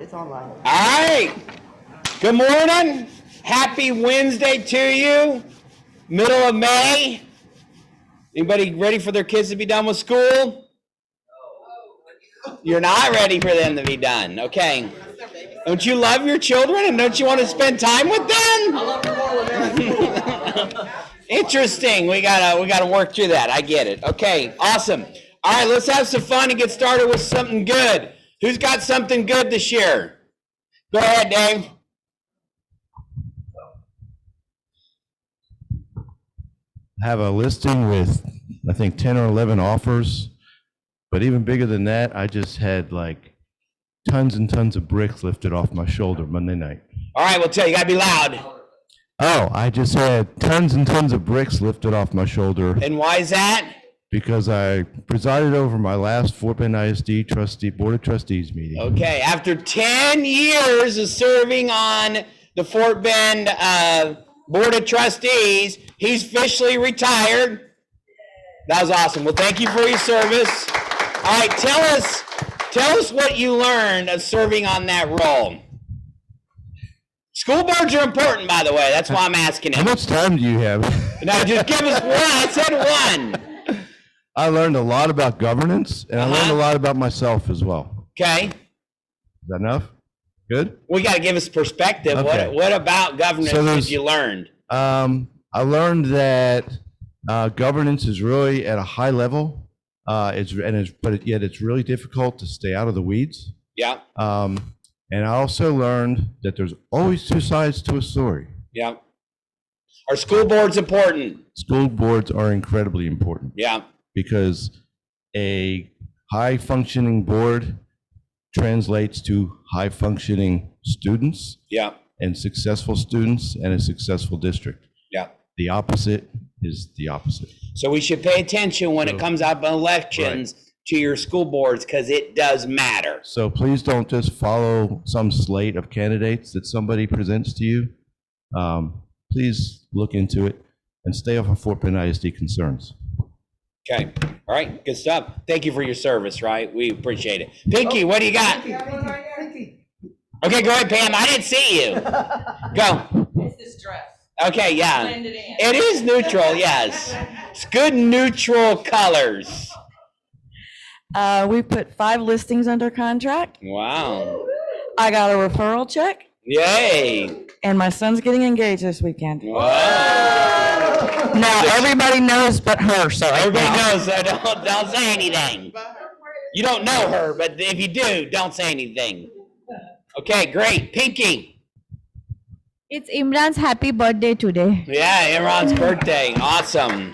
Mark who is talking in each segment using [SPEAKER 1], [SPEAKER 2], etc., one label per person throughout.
[SPEAKER 1] It's online.
[SPEAKER 2] All right. Good morning. Happy Wednesday to you. Middle of May. Anybody ready for their kids to be done with school? You're not ready for them to be done. Okay. Don't you love your children and don't you want to spend time with them?
[SPEAKER 1] I love them more when they're
[SPEAKER 2] Interesting. We gotta work through that. I get it. Okay. Awesome. All right. Let's have some fun and get started with something good. Who's got something good to share? Go ahead, Dave.
[SPEAKER 3] I have a listing with, I think, 10 or 11 offers, but even bigger than that, I just had like tons and tons of bricks lifted off my shoulder Monday night.
[SPEAKER 2] All right, we'll tell you, you gotta be loud.
[SPEAKER 3] Oh, I just had tons and tons of bricks lifted off my shoulder
[SPEAKER 2] And why is that?
[SPEAKER 3] because I presided over my last Fort Bend ISD Board of Trustees meeting.
[SPEAKER 2] Okay, after 10 years of serving on the Fort Bend Board of Trustees, he's officially retired. That was awesome. Well, thank you for your service. All right, tell us what you learned of serving on that role. School boards are important, by the way. That's why I'm asking
[SPEAKER 3] How
[SPEAKER 2] it.
[SPEAKER 3] much time do you have?
[SPEAKER 2] No, just give us one. I said one.
[SPEAKER 3] I learned a lot about governance, and I learned a
[SPEAKER 2] Uh-huh.
[SPEAKER 3] lot about myself as well.
[SPEAKER 2] Okay,
[SPEAKER 3] Is that enough? Good?
[SPEAKER 2] we got to give us perspective.
[SPEAKER 3] Okay.
[SPEAKER 2] What about governance
[SPEAKER 3] So
[SPEAKER 2] did
[SPEAKER 3] there's-
[SPEAKER 2] you learn?
[SPEAKER 3] I learned that governance is really at a high level, but yet it's really difficult to stay out of the weeds.
[SPEAKER 2] Yeah,
[SPEAKER 3] And I also learned that there's always two sides to a story.
[SPEAKER 2] yeah. Are school boards important?
[SPEAKER 3] School boards are incredibly important
[SPEAKER 2] Yeah,
[SPEAKER 3] because a high functioning board translates to high functioning students
[SPEAKER 2] yeah,
[SPEAKER 3] and successful students and a successful district.
[SPEAKER 2] yeah.
[SPEAKER 3] The opposite is the opposite.
[SPEAKER 2] So we should pay attention when it
[SPEAKER 3] So-
[SPEAKER 2] comes up in elections to your school boards because it does matter.
[SPEAKER 3] So please don't just follow some slate of candidates that somebody presents to you. Please look into it and stay off of Fort Bend ISD concerns.
[SPEAKER 2] Okay, all right, good stuff. Thank you for your service, right? We appreciate it. Pinky, what do you got? Okay, go ahead, Pam. I didn't see you. Go.
[SPEAKER 4] It's this dress.
[SPEAKER 2] Okay, yeah.
[SPEAKER 4] Blended in.
[SPEAKER 2] It is neutral, yes. It's good neutral colors.
[SPEAKER 5] We put 5 listings under contract.
[SPEAKER 2] Wow.
[SPEAKER 5] I got a referral check,
[SPEAKER 2] Yay.
[SPEAKER 5] and my son's getting engaged this weekend.
[SPEAKER 2] Wow.
[SPEAKER 5] Now, everybody knows but her, so
[SPEAKER 2] Everybody knows, so don't say anything. You don't know her, but if you do, don't say anything. Okay, great. Pinky.
[SPEAKER 6] It's Imran's happy birthday today.
[SPEAKER 2] Yeah, Imran's birthday. Awesome.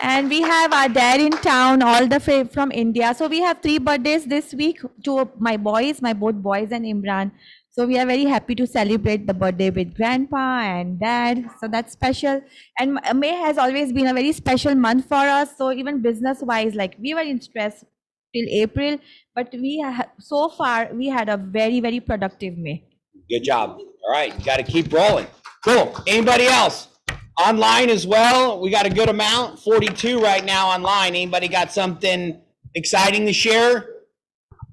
[SPEAKER 6] And we have our dad in town, all the from India. So we have 3 birthdays this week, 2 of my boys, my both boys and Imran. So we are very happy to celebrate the birthday with grandpa and dad. So that's special. And May has always been a very special month for us. So even business wise, like we were in stress till April, but so far we had a very, very productive May.
[SPEAKER 2] Good job. All right, you got to keep rolling. Cool. Anybody else? Online as well, we got a good amount, 42 right now online. Anybody got something exciting to share?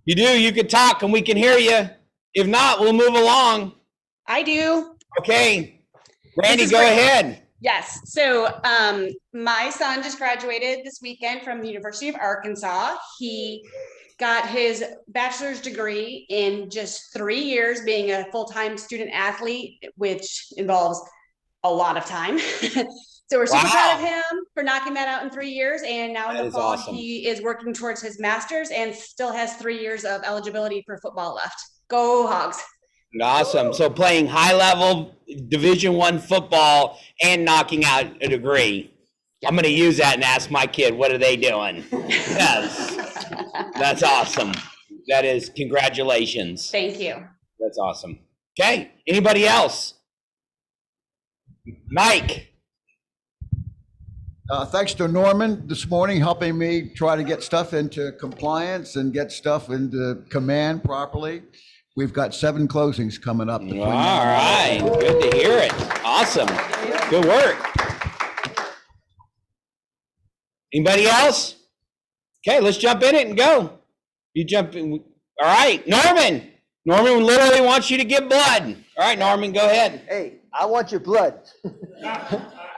[SPEAKER 2] You do, you can talk and we can hear you. If not, we'll move along.
[SPEAKER 4] I do.
[SPEAKER 2] Okay, Randy,
[SPEAKER 4] This is
[SPEAKER 2] go
[SPEAKER 4] great.
[SPEAKER 2] ahead.
[SPEAKER 4] Yes. So my son just graduated this weekend from the University of Arkansas. He got his bachelor's degree in just 3 years being a full-time student athlete, which involves a lot of time. So we're super proud of him for knocking that out in 3 years. And now
[SPEAKER 2] That
[SPEAKER 4] in the
[SPEAKER 2] is
[SPEAKER 4] fall,
[SPEAKER 2] awesome.
[SPEAKER 4] he is working towards his master's and still has 3 years of eligibility for football left. Go Hogs.
[SPEAKER 2] Awesome. So playing high level Division I football and knocking out a degree. I'm going to use that and ask my kid, what are they doing? Yes. That's awesome. That is, congratulations.
[SPEAKER 4] Thank you.
[SPEAKER 2] That's awesome. Okay. Anybody else? Mike.
[SPEAKER 7] Thanks to Norman this morning helping me try to get stuff into compliance and get stuff into command properly. We've got 7 closings coming up. between
[SPEAKER 2] All
[SPEAKER 7] now and
[SPEAKER 2] right. Good to hear it. Awesome. Good work. Anybody else? Okay, let's jump in it and go. You jump in. All right, Norman, Norman literally wants you to give blood. All right, Norman, go ahead.
[SPEAKER 1] Hey, I want your blood.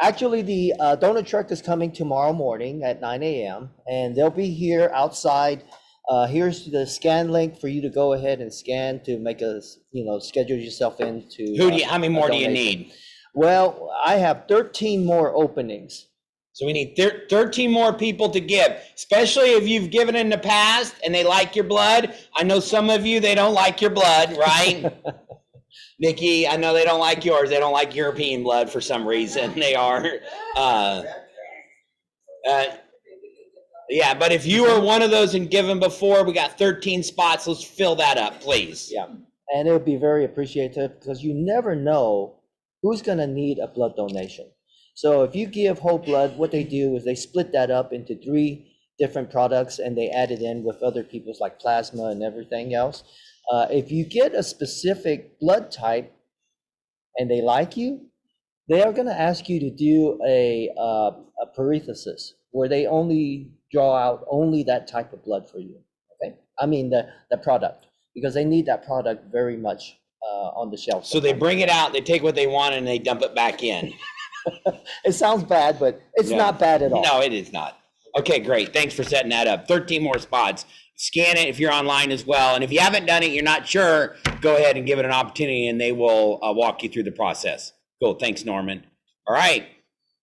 [SPEAKER 1] Actually, the donor truck is coming tomorrow morning at 9 a.m. and they'll be here outside. Here's the scan link for you to go ahead and scan to make schedule yourself into.
[SPEAKER 2] How many more do you
[SPEAKER 1] donation.
[SPEAKER 2] need?
[SPEAKER 1] Well, I have 13 more openings.
[SPEAKER 2] So we need 13 more people to give, especially if you've given in the past and they like your blood. I know some of you, they don't like your blood, right? Nikki, I know they don't like yours. They don't like European blood for some reason. They are. Yeah, but if you were one of those and given before, we got 13 spots. Let's fill that up, please.
[SPEAKER 1] Yeah, and it would be very appreciated because you never know who's going to need a blood donation. So if you give whole blood, what they do is they split that up into 3 different products and they add it in with other people's like plasma and everything else. If you get a specific blood type and they like you, they are going to ask you to do a parenthesis where they only draw out only that type of blood for you. Okay, I mean the product, because they need that product very much on the shelf.
[SPEAKER 2] So they bring it out, they take what they want and they dump it back in.
[SPEAKER 1] It sounds bad, but it's not bad at all.
[SPEAKER 2] No, it is not. Okay, great. Thanks for setting that up. 13 more spots. Scan it if you're online as well. And if you haven't done it, you're not sure, go ahead and give it an opportunity and they will walk you through the process. Cool. Thanks, Norman. All right.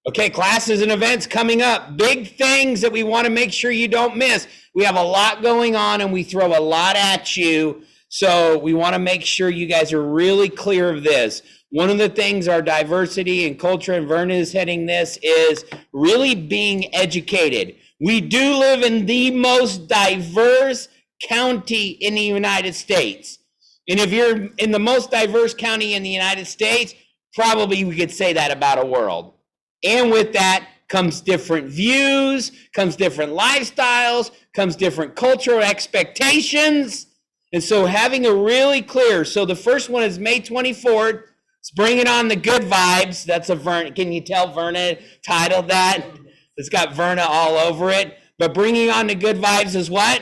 [SPEAKER 2] Okay, classes and events coming up. Big things that we want to make sure you don't miss. We have a lot going on and we throw a lot at you. So we want to make sure you guys are really clear of this. One of the things our diversity and culture, and Verna is heading this, is really being educated. We do live in the most diverse county in the United States. And if you're in the most diverse county in the United States, probably we could say that about a world. And with that comes different views, comes different lifestyles, comes different cultural expectations. And so having a really clear, so the first one is May 24th. It's bringing on the good vibes. That's a Verna. Can you tell Verna titled that? It's got Verna all over it. But bringing on the good vibes is what?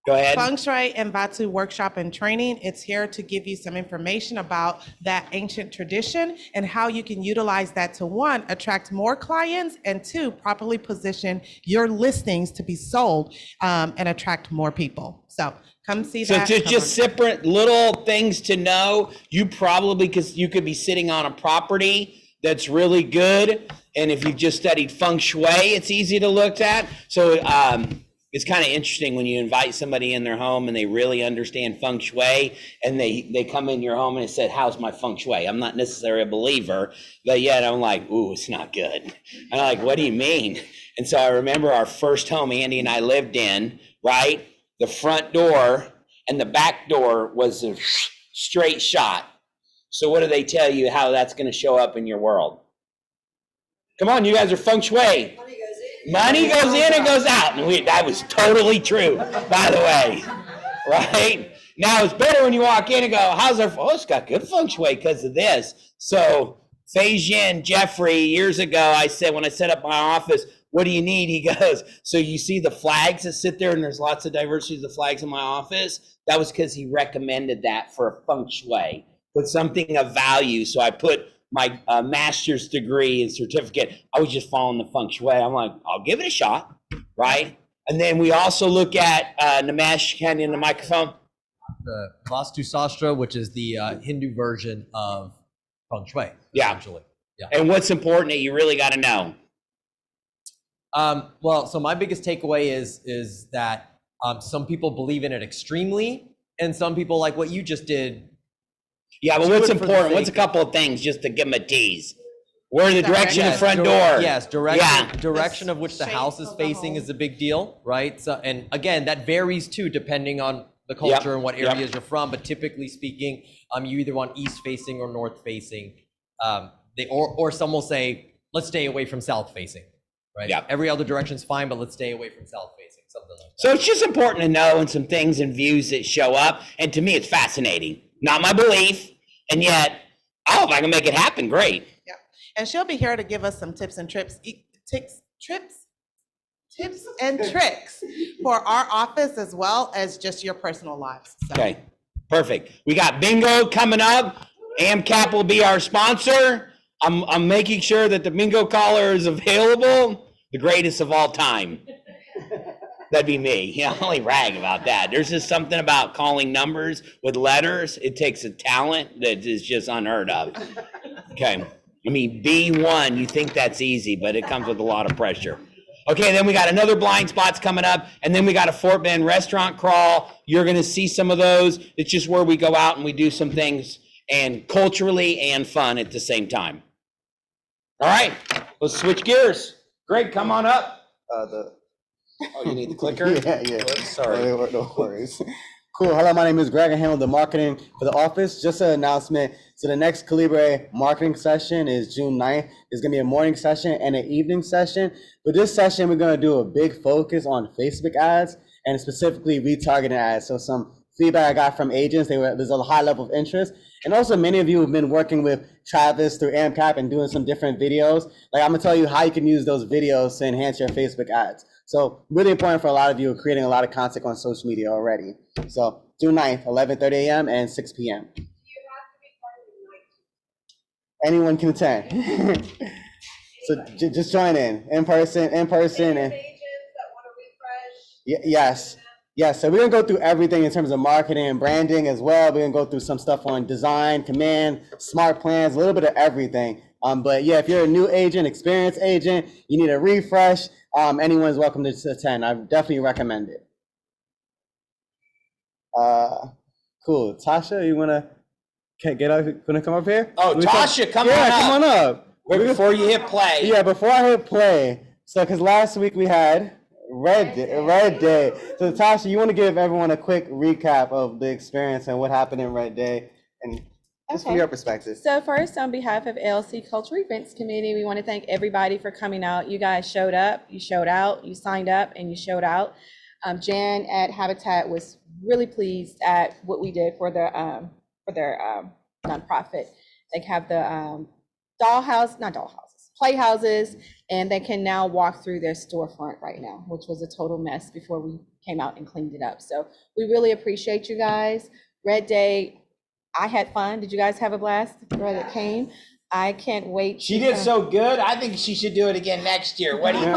[SPEAKER 2] Go ahead.
[SPEAKER 8] Feng Shui and Batsu workshop and training. It's here to give you some information about that ancient tradition and how you can utilize that to, 1, attract more clients, and 2, properly position your listings to be sold and attract more people. So come see that.
[SPEAKER 2] So just separate little things to know. You probably, because you could be sitting on a property that's really good. And if you've just studied Feng Shui, it's easy to look at. So it's kind of interesting when you invite somebody in their home and they really understand Feng Shui and they come in your home and they said, how's my Feng Shui? I'm not necessarily a believer, but yet I'm like, ooh, it's not good. I'm like, what do you mean? And so I remember our first home Andy and I lived in, right? The front door and the back door was a straight shot. So what do they tell you how that's going to show up in your world? Come on, you guys are Feng Shui. Money goes in and goes out. And that was totally true, by the way, right? Now it's better when you walk in and go, how's our, oh, it's got good Feng Shui because of this. So Fei Jin, Jeffrey, years ago, I said, when I set up my office, what do you need? He goes, so you see the flags that sit there and there's lots of diversity of the flags in my office? That was because he recommended that for a Feng Shui, put something of value. So I put my master's degree and certificate. I was just following the Feng Shui. I'm like, I'll give it a shot, right? And then we also look at Nimesh, can you in the microphone?
[SPEAKER 9] The Vastu Sastra, which is the Hindu version of Feng Shui,
[SPEAKER 2] Yeah.
[SPEAKER 9] essentially. Yeah.
[SPEAKER 2] And what's important that you really got to know?
[SPEAKER 9] Well, so my biggest takeaway is that some people believe in it extremely, and some people, like what you just did.
[SPEAKER 2] Yeah, but
[SPEAKER 9] Do
[SPEAKER 2] what's
[SPEAKER 9] it for the
[SPEAKER 2] important? What's a
[SPEAKER 9] sake
[SPEAKER 2] couple of things just to give them a tease? Where the direction of the
[SPEAKER 9] Yes,
[SPEAKER 2] front door?
[SPEAKER 9] Yes, direction,
[SPEAKER 2] Yeah.
[SPEAKER 9] direction of which the
[SPEAKER 8] shape
[SPEAKER 9] house is
[SPEAKER 8] of the
[SPEAKER 9] facing
[SPEAKER 8] home.
[SPEAKER 9] is a big deal, right? So, and again, that varies too, depending on the culture and what
[SPEAKER 2] Yep.
[SPEAKER 9] areas you're from. But typically speaking, you either want east facing or north facing. Or some will say, let's stay away from south facing, right?
[SPEAKER 2] Yep.
[SPEAKER 9] Every other direction's fine, but let's stay away from south facing, something like that.
[SPEAKER 2] So it's just important to know and some things and views that show up. And to me, it's fascinating. Not my belief. And yet, oh, if I can make it happen, great.
[SPEAKER 8] Yeah, and she'll be here to give us some tips and trips, tips and tricks for our office as well as just your personal lives. So.
[SPEAKER 2] Okay, perfect. We got bingo coming up. AMCAP will be our sponsor. I'm making sure that the bingo caller is available. The greatest of all time. That'd be me. Yeah, I only rag about that. There's just something about calling numbers with letters. It takes a talent that is just unheard of. Okay. I mean, B1, you think that's easy, but it comes with a lot of pressure. Okay, then we got another blind spots coming up, and then we got a Fort Bend restaurant crawl. You're gonna see some of those. It's just where we go out and we do some things, and culturally and fun at the same time. All right, let's switch gears. Greg, come on up. Oh, you need the clicker?
[SPEAKER 10] Yeah.
[SPEAKER 2] Whoops, sorry.
[SPEAKER 10] No worries. Cool. Hello, my name is Greg. I handle the marketing for the office. Just an announcement. So the next Calibre marketing session is June 9th. It's going to be a morning session and an evening session. For this session, we're going to do a big focus on Facebook ads and specifically retargeting ads. So some feedback I got from agents, there's a high level of interest. And also many of you have been working with Travis through AMCAP and doing some different videos. Like I'm going to tell you how you can use those videos to enhance your Facebook ads. So really important for a lot of you creating a lot of content on social media already. So June 9th, 11:30 a.m. and 6 p.m. Anyone can attend. So just join in person. And yes. So we're gonna go through everything in terms of marketing and branding as well. We're gonna go through some stuff on design, command, smart plans, a little bit of everything. But yeah, if you're a new agent, experienced agent, you need a refresh, anyone's welcome to attend. I definitely recommend it. Cool. Tasha, you wanna come up here?
[SPEAKER 2] Oh, Tasha, come on up.
[SPEAKER 10] Yeah, come on up.
[SPEAKER 2] Wait, before you hit play.
[SPEAKER 10] Yeah, before I hit play. So, because last week we had Red Day. So, Tasha, you want to give everyone a quick recap of the experience and what happened in Red Day, and just from your perspective.
[SPEAKER 11] So first, on behalf of LC Culture Events Committee, we want to thank everybody for coming out. You guys showed up, you showed out, you signed up, and you showed out. Jan at Habitat was really pleased at what we did for their nonprofit. They have the playhouses, and they can now walk through their storefront right now, which was a total mess before we came out and cleaned it up. So we really appreciate you guys. Red Day, I had fun. Did you guys have a blast that came? I can't wait.
[SPEAKER 2] She did so good. I think she should do it again next year. What do you think?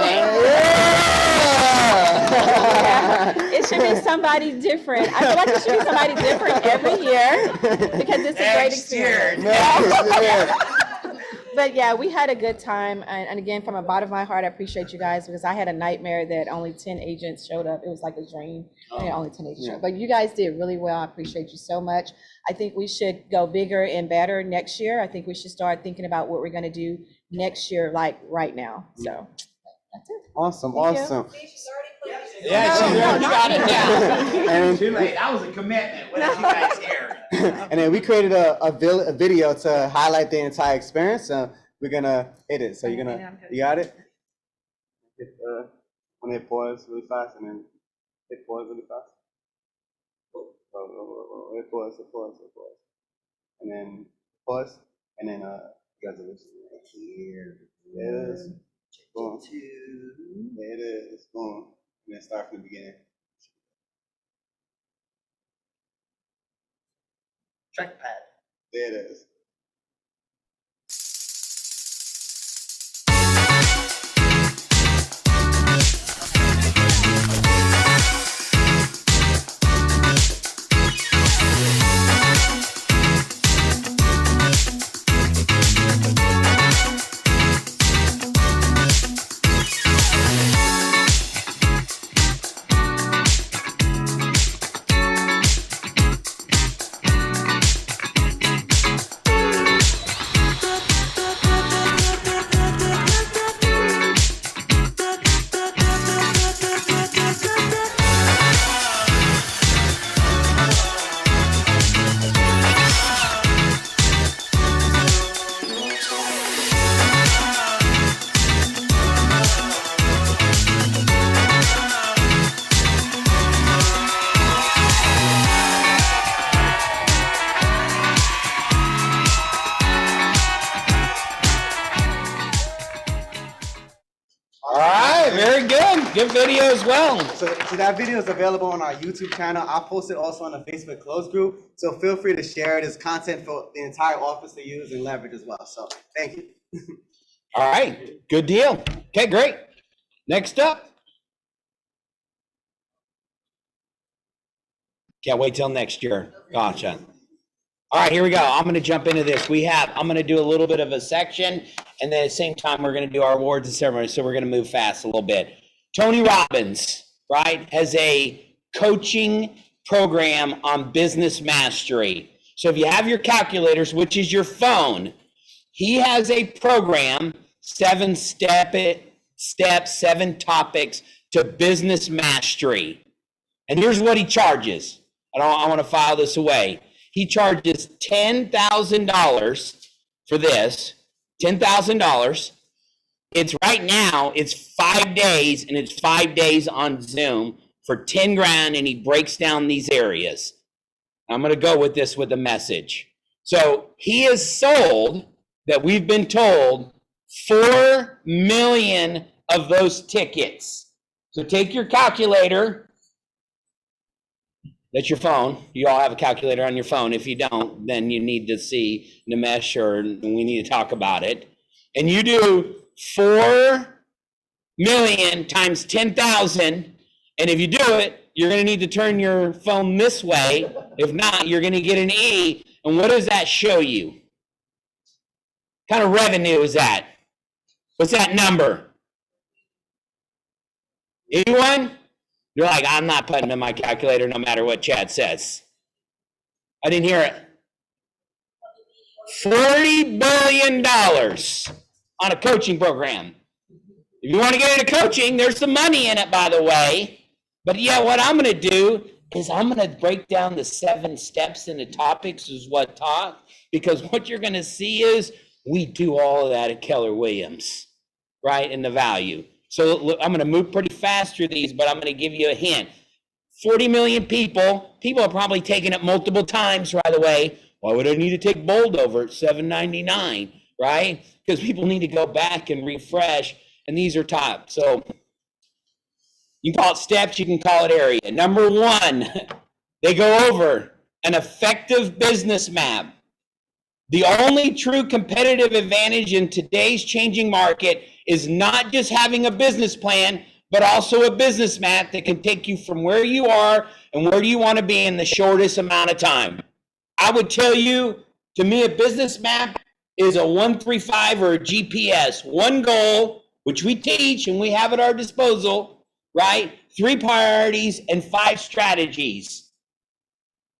[SPEAKER 11] Yeah, it should be somebody different. I feel like it should be somebody different every year because it's a great experience. But yeah, we had a good time. And again, from the bottom of my heart, I appreciate you guys because I had a nightmare that only 10 agents showed up. It was like a dream. Only 10 agents showed up. But you guys did really well. I appreciate you so much. I think we should go bigger and better next year. I think we should start thinking about what we're going to do next year, like right now. So that's it.
[SPEAKER 10] Awesome.
[SPEAKER 11] Thank you.
[SPEAKER 10] Awesome.
[SPEAKER 2] Yeah, she already got it down.
[SPEAKER 10] And
[SPEAKER 2] Too late. That was a commitment. What did you guys hear?
[SPEAKER 10] and then we created a video to highlight the entire experience. So we're gonna hit it. So you got it? Want to hit pause really fast and then hit pause really fast. Hit pause. And then pause. And then resolution right here. There it is. Boom. There it is. Boom. And then start from the beginning.
[SPEAKER 1] Trackpad.
[SPEAKER 10] There it is.
[SPEAKER 2] well. Good video as well.
[SPEAKER 10] So that video is available on our YouTube channel. I'll post it also on the Facebook closed group. So feel free to share it as content for the entire office to use and leverage as well. So thank you.
[SPEAKER 2] All right, good deal. Okay, great. Next up. Can't wait till next year. Gotcha. All right, here we go. I'm going to jump into this. I'm going to do a little bit of a section, and then at the same time, we're going to do our awards and ceremonies. So we're going to move fast a little bit. Tony Robbins, right, has a coaching program on business mastery. So if you have your calculators, which is your phone, he has a program, 7 steps, 7 topics to business mastery. And here's what he charges. I want to file this away. He charges $10,000 for this, $10,000. It's right now, it's 5 days, and it's 5 days on Zoom for 10 grand, and he breaks down these areas. I'm going to go with this with a message. So he has sold, that we've been told, 4 million of those tickets. So take your calculator. That's your phone. You all have a calculator on your phone. If you don't, then you need to see Nimesh, or we need to talk about it. And you do 4 million times 10,000. And if you do it, you're going to need to turn your phone this way. If not, you're going to get an E. And what does that show you? What kind of revenue is that? What's that number? Anyone? You're like, I'm not putting in my calculator no matter what Chad says. I didn't hear it. $40 billion on a coaching program. If you want to get into coaching, there's some money in it, by the way. But yeah, what I'm going to do is I'm going to break down the 7 steps and the topics is what taught. Because what you're going to see is we do all of that at Keller Williams, right? And the value. So look, I'm going to move pretty fast through these, but I'm going to give you a hint. 40 million people are probably taking it multiple times right away. Why would I need to take Bold over at $7.99, right? Because people need to go back and refresh, and these are top. So you can call it steps, you can call it area. Number 1, they go over an effective business map. The only true competitive advantage in today's changing market is not just having a business plan, but also a business map that can take you from where you are and where you want to be in the shortest amount of time. I would tell you, to me, a business map is a 135 or a GPS. One goal, which we teach and we have at our disposal, right? 3 priorities and 5 strategies.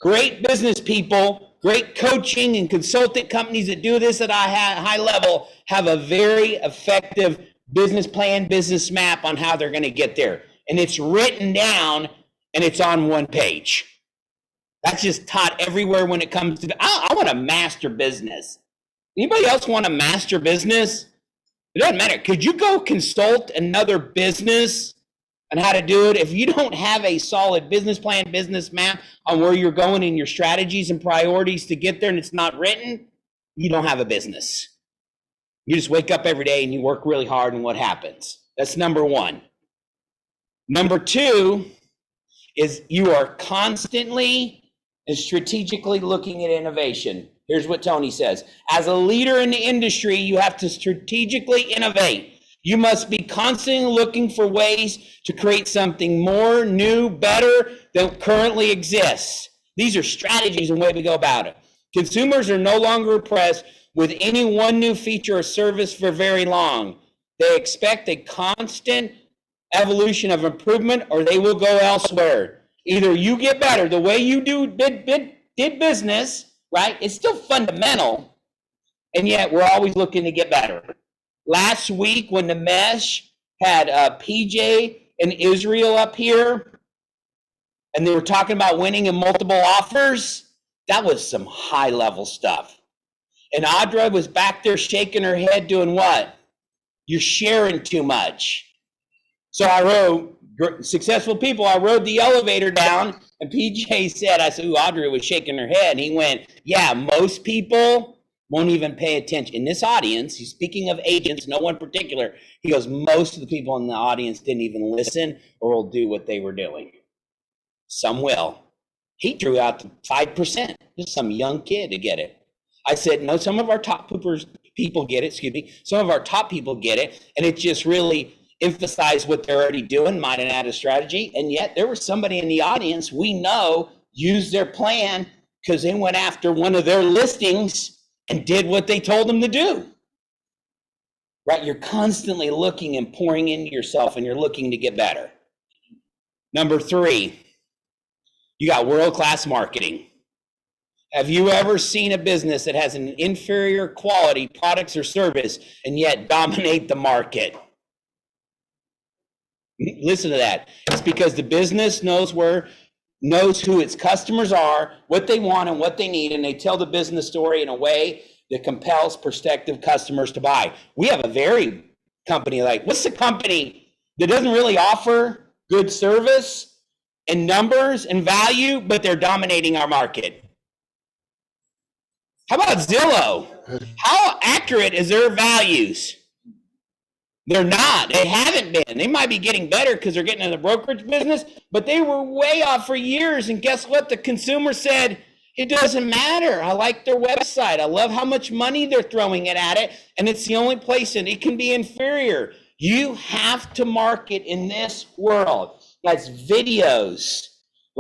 [SPEAKER 2] Great business people, great coaching and consultant companies that do this at a high level have a very effective business plan, business map on how they're going to get there. And it's written down and it's on one page. That's just taught everywhere when it comes to, I want to master business. Anybody else want to master business? It doesn't matter. Could you go consult another business on how to do it? If you don't have a solid business plan, business map on where you're going and your strategies and priorities to get there, and it's not written, you don't have a business. You just wake up every day and you work really hard, and what happens? That's number 1. Number 2 is you are constantly and strategically looking at innovation. Here's what Tony says. As a leader in the industry, you have to strategically innovate. You must be constantly looking for ways to create something more, new, better than currently exists. These are strategies and way to go about it. Consumers are no longer impressed with any one new feature or service for very long. They expect a constant evolution of improvement, or they will go elsewhere. Either you get better, the way you did business, right? It's still fundamental, and yet we're always looking to get better. Last week when Nimesh had PJ and Israel up here, and they were talking about winning in multiple offers, that was some high level stuff. And Audra was back there shaking her head doing what? You're sharing too much. So I wrote, successful people, I rode the elevator down, and PJ said, I said, ooh, Audrey was shaking her head. And he went, yeah, most people won't even pay attention. In this audience, he's speaking of agents, no one particular. He goes, most of the people in the audience didn't even listen or will do what they were doing. Some will. He drew out the 5%, just some young kid to get it. I said, no, some of our top people get it, some of our top people get it, and it just really emphasized what they're already doing, might have added a strategy, and yet there was somebody in the audience we know used their plan because they went after one of their listings and did what they told them to do. Right? You're constantly looking and pouring into yourself, and you're looking to get better. Number 3, you got world-class marketing. Have you ever seen a business that has an inferior quality products or service and yet dominate the market? Listen to that. It's because the business knows who its customers are, what they want and what they need, and they tell the business story in a way that compels prospective customers to buy. We have a very company like, what's the company that doesn't really offer good service and numbers and value, but they're dominating our market? How about Zillow? How accurate is their values? They're not. They haven't been. They might be getting better because they're getting in the brokerage business, but they were way off for years. And guess what? The consumer said, it doesn't matter. I like their website. I love how much money they're throwing it at it. And it's the only place that it can be inferior. You have to market in this world. That's videos,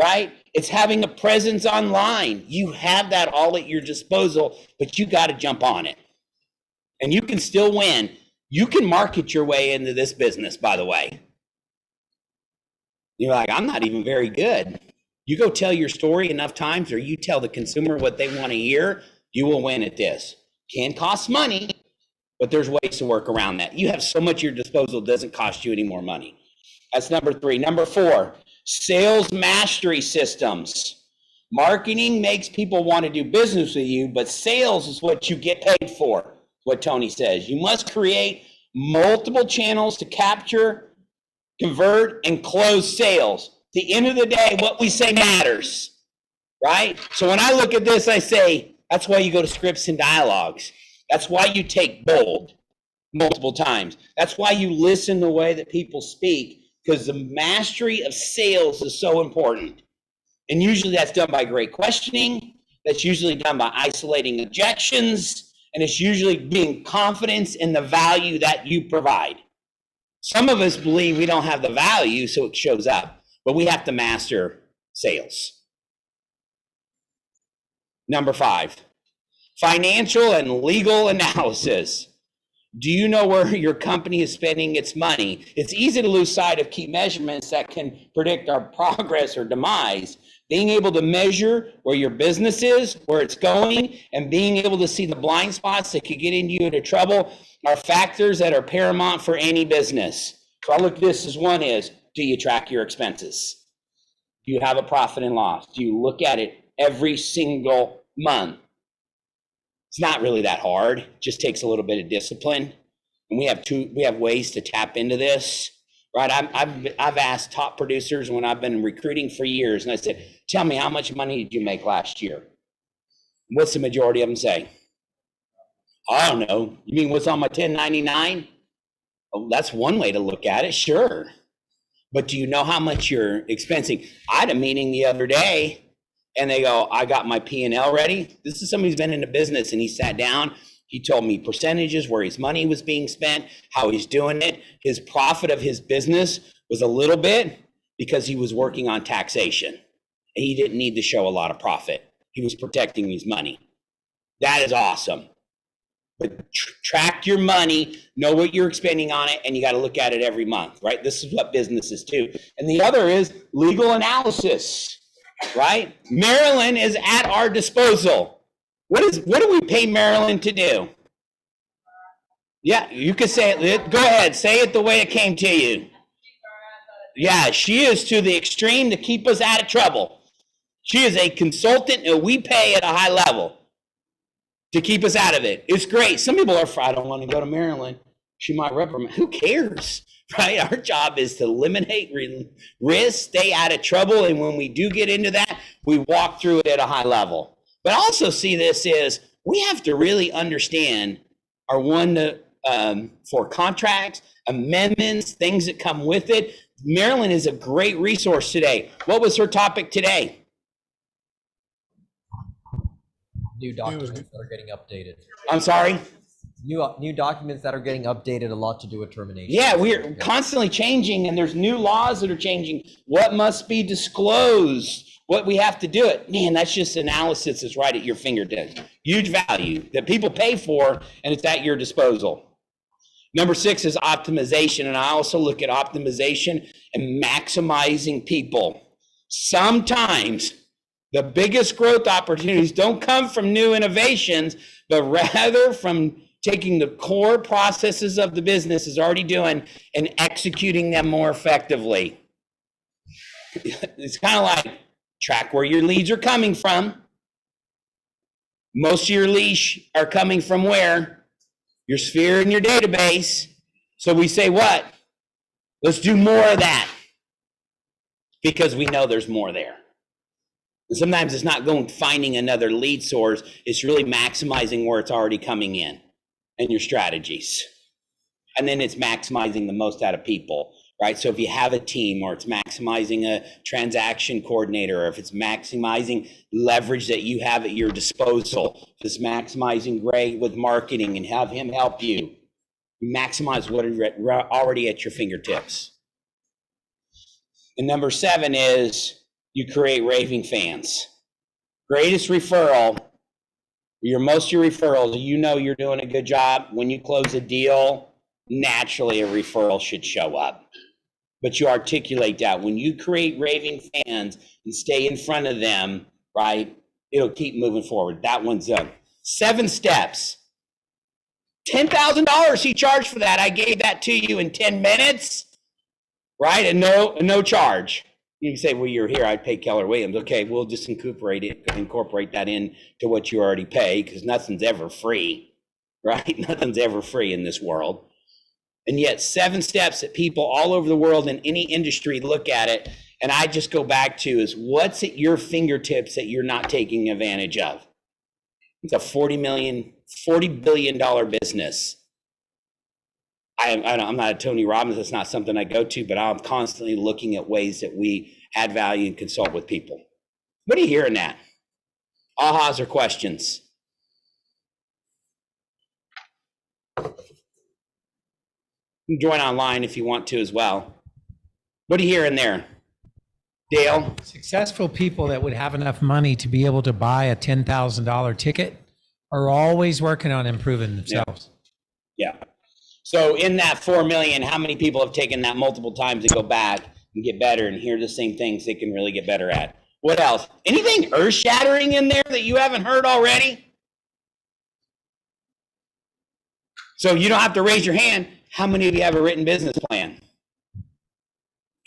[SPEAKER 2] right? It's having a presence online. You have that all at your disposal, but you got to jump on it. And you can still win. You can market your way into this business, by the way. You're like, I'm not even very good. You go tell your story enough times, or you tell the consumer what they want to hear, you will win at this. Can cost money, but there's ways to work around that. You have so much at your disposal, it doesn't cost you any more money. That's number 3. Number 4, sales mastery systems. Marketing makes people want to do business with you, but sales is what you get paid for, what Tony says. You must create multiple channels to capture, convert, and close sales. At the end of the day, what we say matters, right? So when I look at this, I say, that's why you go to scripts and dialogues. That's why you take bold multiple times. That's why you listen the way that people speak, because the mastery of sales is so important. And usually that's done by great questioning. That's usually done by isolating objections. And it's usually being confident in the value that you provide. Some of us believe we don't have the value, so it shows up. But we have to master sales. Number 5, financial and legal analysis. Do you know where your company is spending its money? It's easy to lose sight of key measurements that can predict our progress or demise. Being able to measure where your business is, where it's going, and being able to see the blind spots that could get you into trouble are factors that are paramount for any business. So I look at this as one is, do you track your expenses? Do you have a profit and loss? Do you look at it every single month? It's not really that hard. It just takes a little bit of discipline. And we have ways to tap into this, right? I've asked top producers when I've been recruiting for years, and I said, tell me, how much money did you make last year? What's the majority of them say? I don't know. You mean what's on my 1099? Oh, that's one way to look at it, sure. But do you know how much you're expensing? I had a meeting the other day, and they go, I got my P&L ready. This is somebody who's been in the business, and he sat down. He told me percentages, where his money was being spent, how he's doing it. His profit of his business was a little bit because he was working on taxation. And he didn't need to show a lot of profit. He was protecting his money. That is awesome. But track your money, know what you're expending on it, and you got to look at it every month, right? This is what businesses do. And the other is legal analysis. Right? Marilyn is at our disposal. What do we pay Marilyn to do? Yeah, you can say it. Go ahead, say it the way it came to you. Yeah, she is to the extreme to keep us out of trouble. She is a consultant and we pay at a high level to keep us out of it. It's great. Some people are, I don't want to go to Marilyn. She might reprimand. Who cares? Right? Our job is to eliminate risk, stay out of trouble. And when we do get into that, we walk through it at a high level. But also see this is we have to really understand our one for contracts, amendments, things that come with it. Marilyn is a great resource today. What was her topic today?
[SPEAKER 9] New documents that are getting updated.
[SPEAKER 2] I'm sorry?
[SPEAKER 9] New documents that are getting updated, a lot to do with termination.
[SPEAKER 2] Yeah, we're constantly changing, and there's new laws that are changing. What must be disclosed, what we have to do it. Man, that's just analysis that's right at your fingertips. Huge value that people pay for, and it's at your disposal. Number 6 is optimization, and I also look at optimization and maximizing people. Sometimes the biggest growth opportunities don't come from new innovations, but rather from taking the core processes of the business is already doing and executing them more effectively. It's kind of like track where your leads are coming from. Most of your leads are coming from where? Your sphere and your database. So we say what? Let's do more of that because we know there's more there. And sometimes it's not going finding another lead source. It's really maximizing where it's already coming in and your strategies. And then it's maximizing the most out of people, right? So if you have a team or it's maximizing a transaction coordinator, or if it's maximizing leverage that you have at your disposal, if it's maximizing Gray with marketing and have him help you, maximize what is already at your fingertips. And number 7 is you create raving fans. Greatest referral, most of your referrals, you know you're doing a good job. When you close a deal, naturally a referral should show up. But you articulate that. When you create raving fans and stay in front of them, right, it'll keep moving forward. That one's done. 7 steps. $10,000 he charged for that. I gave that to you in 10 minutes, right? And no charge. You can say, well, you're here, I'd pay Keller Williams. Okay, we'll just incorporate that in to what you already pay, because nothing's ever free, right? Nothing's ever free in this world. And yet 7 steps that people all over the world in any industry look at it. And I just go back to is what's at your fingertips that you're not taking advantage of? It's a $40 billion business. I'm not a Tony Robbins. That's not something I go to, but I'm constantly looking at ways that we add value and consult with people. What are you hearing that? Ahas or questions? You can join online if you want to as well. What are you hearing there? Dale?
[SPEAKER 12] Successful people that would have enough money to be able to buy a $10,000 ticket are always working on improving themselves.
[SPEAKER 2] Yeah. So in that 4 million, how many people have taken that multiple times to go back and get better and hear the same things they can really get better at? What else? Anything earth-shattering in there that you haven't heard already? So you don't have to raise your hand. How many of you have a written business plan?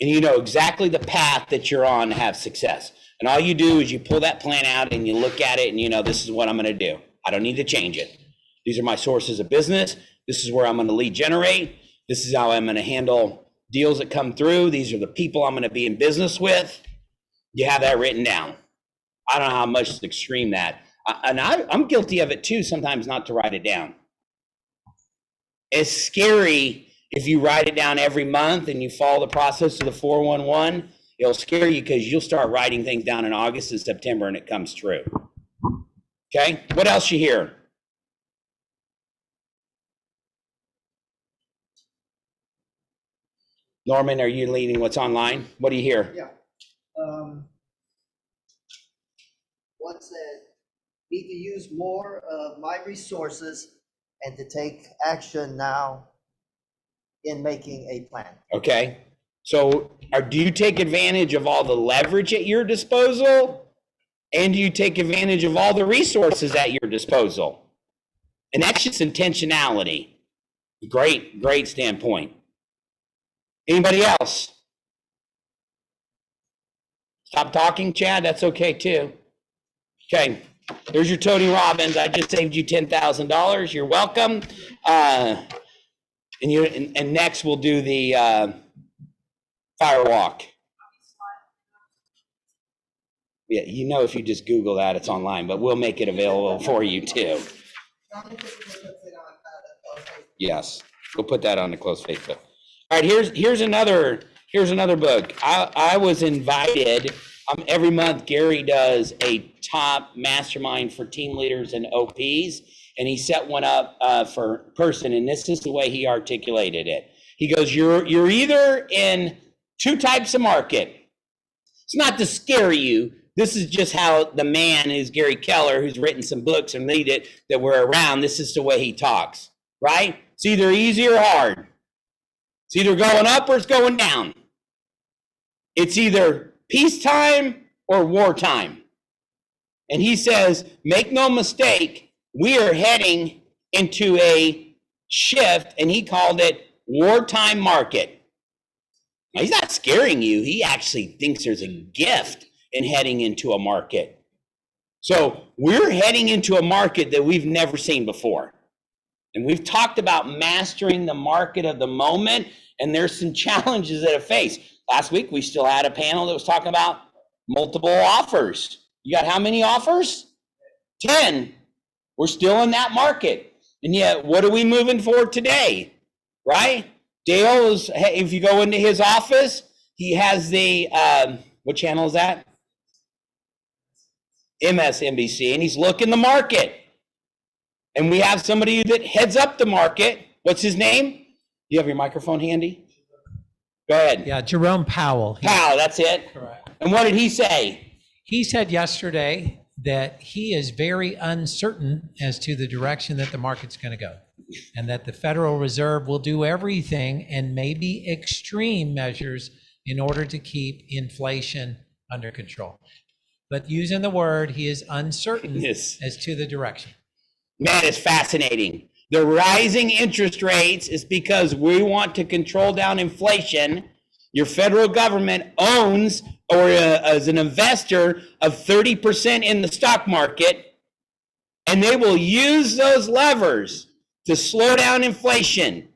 [SPEAKER 2] And you know exactly the path that you're on to have success. And all you do is you pull that plan out and you look at it and you know, this is what I'm going to do. I don't need to change it. These are my sources of business. This is where I'm going to lead generate. This is how I'm going to handle deals that come through. These are the people I'm going to be in business with. You have that written down. I don't know how much to extreme that. I'm guilty of it too, sometimes not to write it down. It's scary if you write it down every month and you follow the process of the 411. It'll scare you because you'll start writing things down in August and September and it comes true. Okay, what else you hear? Norman, are you leading what's online? What do you hear?
[SPEAKER 1] Yeah. One said, need to use more of my resources and to take action now in making a plan.
[SPEAKER 2] Okay, so do you take advantage of all the leverage at your disposal? And do you take advantage of all the resources at your disposal? And that's just intentionality. Great standpoint. Anybody else? Stop talking, Chad. That's okay too. Okay, there's your Tony Robbins. I just saved you $10,000. You're welcome. And next we'll do the fire walk. Yeah, you know, if you just Google that, it's online, but we'll make it available for you too. Yes, we'll put that on the closed Facebook. All right, here's another book. I was invited. Every month, Gary does a top mastermind for team leaders and OPs, and he set one up for person, and this is the way he articulated it. He goes, "You're either in two types of market. It's not to scare you. This is just how the man is Gary Keller, who's written some books and lead it that we're around. This is the way he talks, right? It's either easy or hard. It's either going up or it's going down. It's either peacetime or wartime." And he says, make no mistake, we are heading into a shift, and he called it wartime market. Now, he's not scaring you. He actually thinks there's a gift in heading into a market. So we're heading into a market that we've never seen before. And we've talked about mastering the market of the moment, and there's some challenges that it face. Last week, we still had a panel that was talking about multiple offers. You got how many offers? 10. We're still in that market. And yet, what are we moving for today? Right? Dale is, if you go into his office, he has the, what channel is that? MSNBC, and he's looking the market. And we have somebody that heads up the market. What's his name? You have your microphone handy? Go ahead.
[SPEAKER 12] Yeah, Jerome Powell.
[SPEAKER 2] Powell, that's it?
[SPEAKER 12] Correct.
[SPEAKER 2] And what did he say?
[SPEAKER 12] He said yesterday that he is very uncertain as to the direction that the market's going to go, and that the Federal Reserve will do everything and maybe extreme measures in order to keep inflation under control. But using the word, he is uncertain
[SPEAKER 2] Yes.
[SPEAKER 12] as to the direction.
[SPEAKER 2] Man, it's fascinating. The rising interest rates is because we want to control down inflation. Your federal government owns, or as an investor, of 30% in the stock market, and they will use those levers to slow down inflation.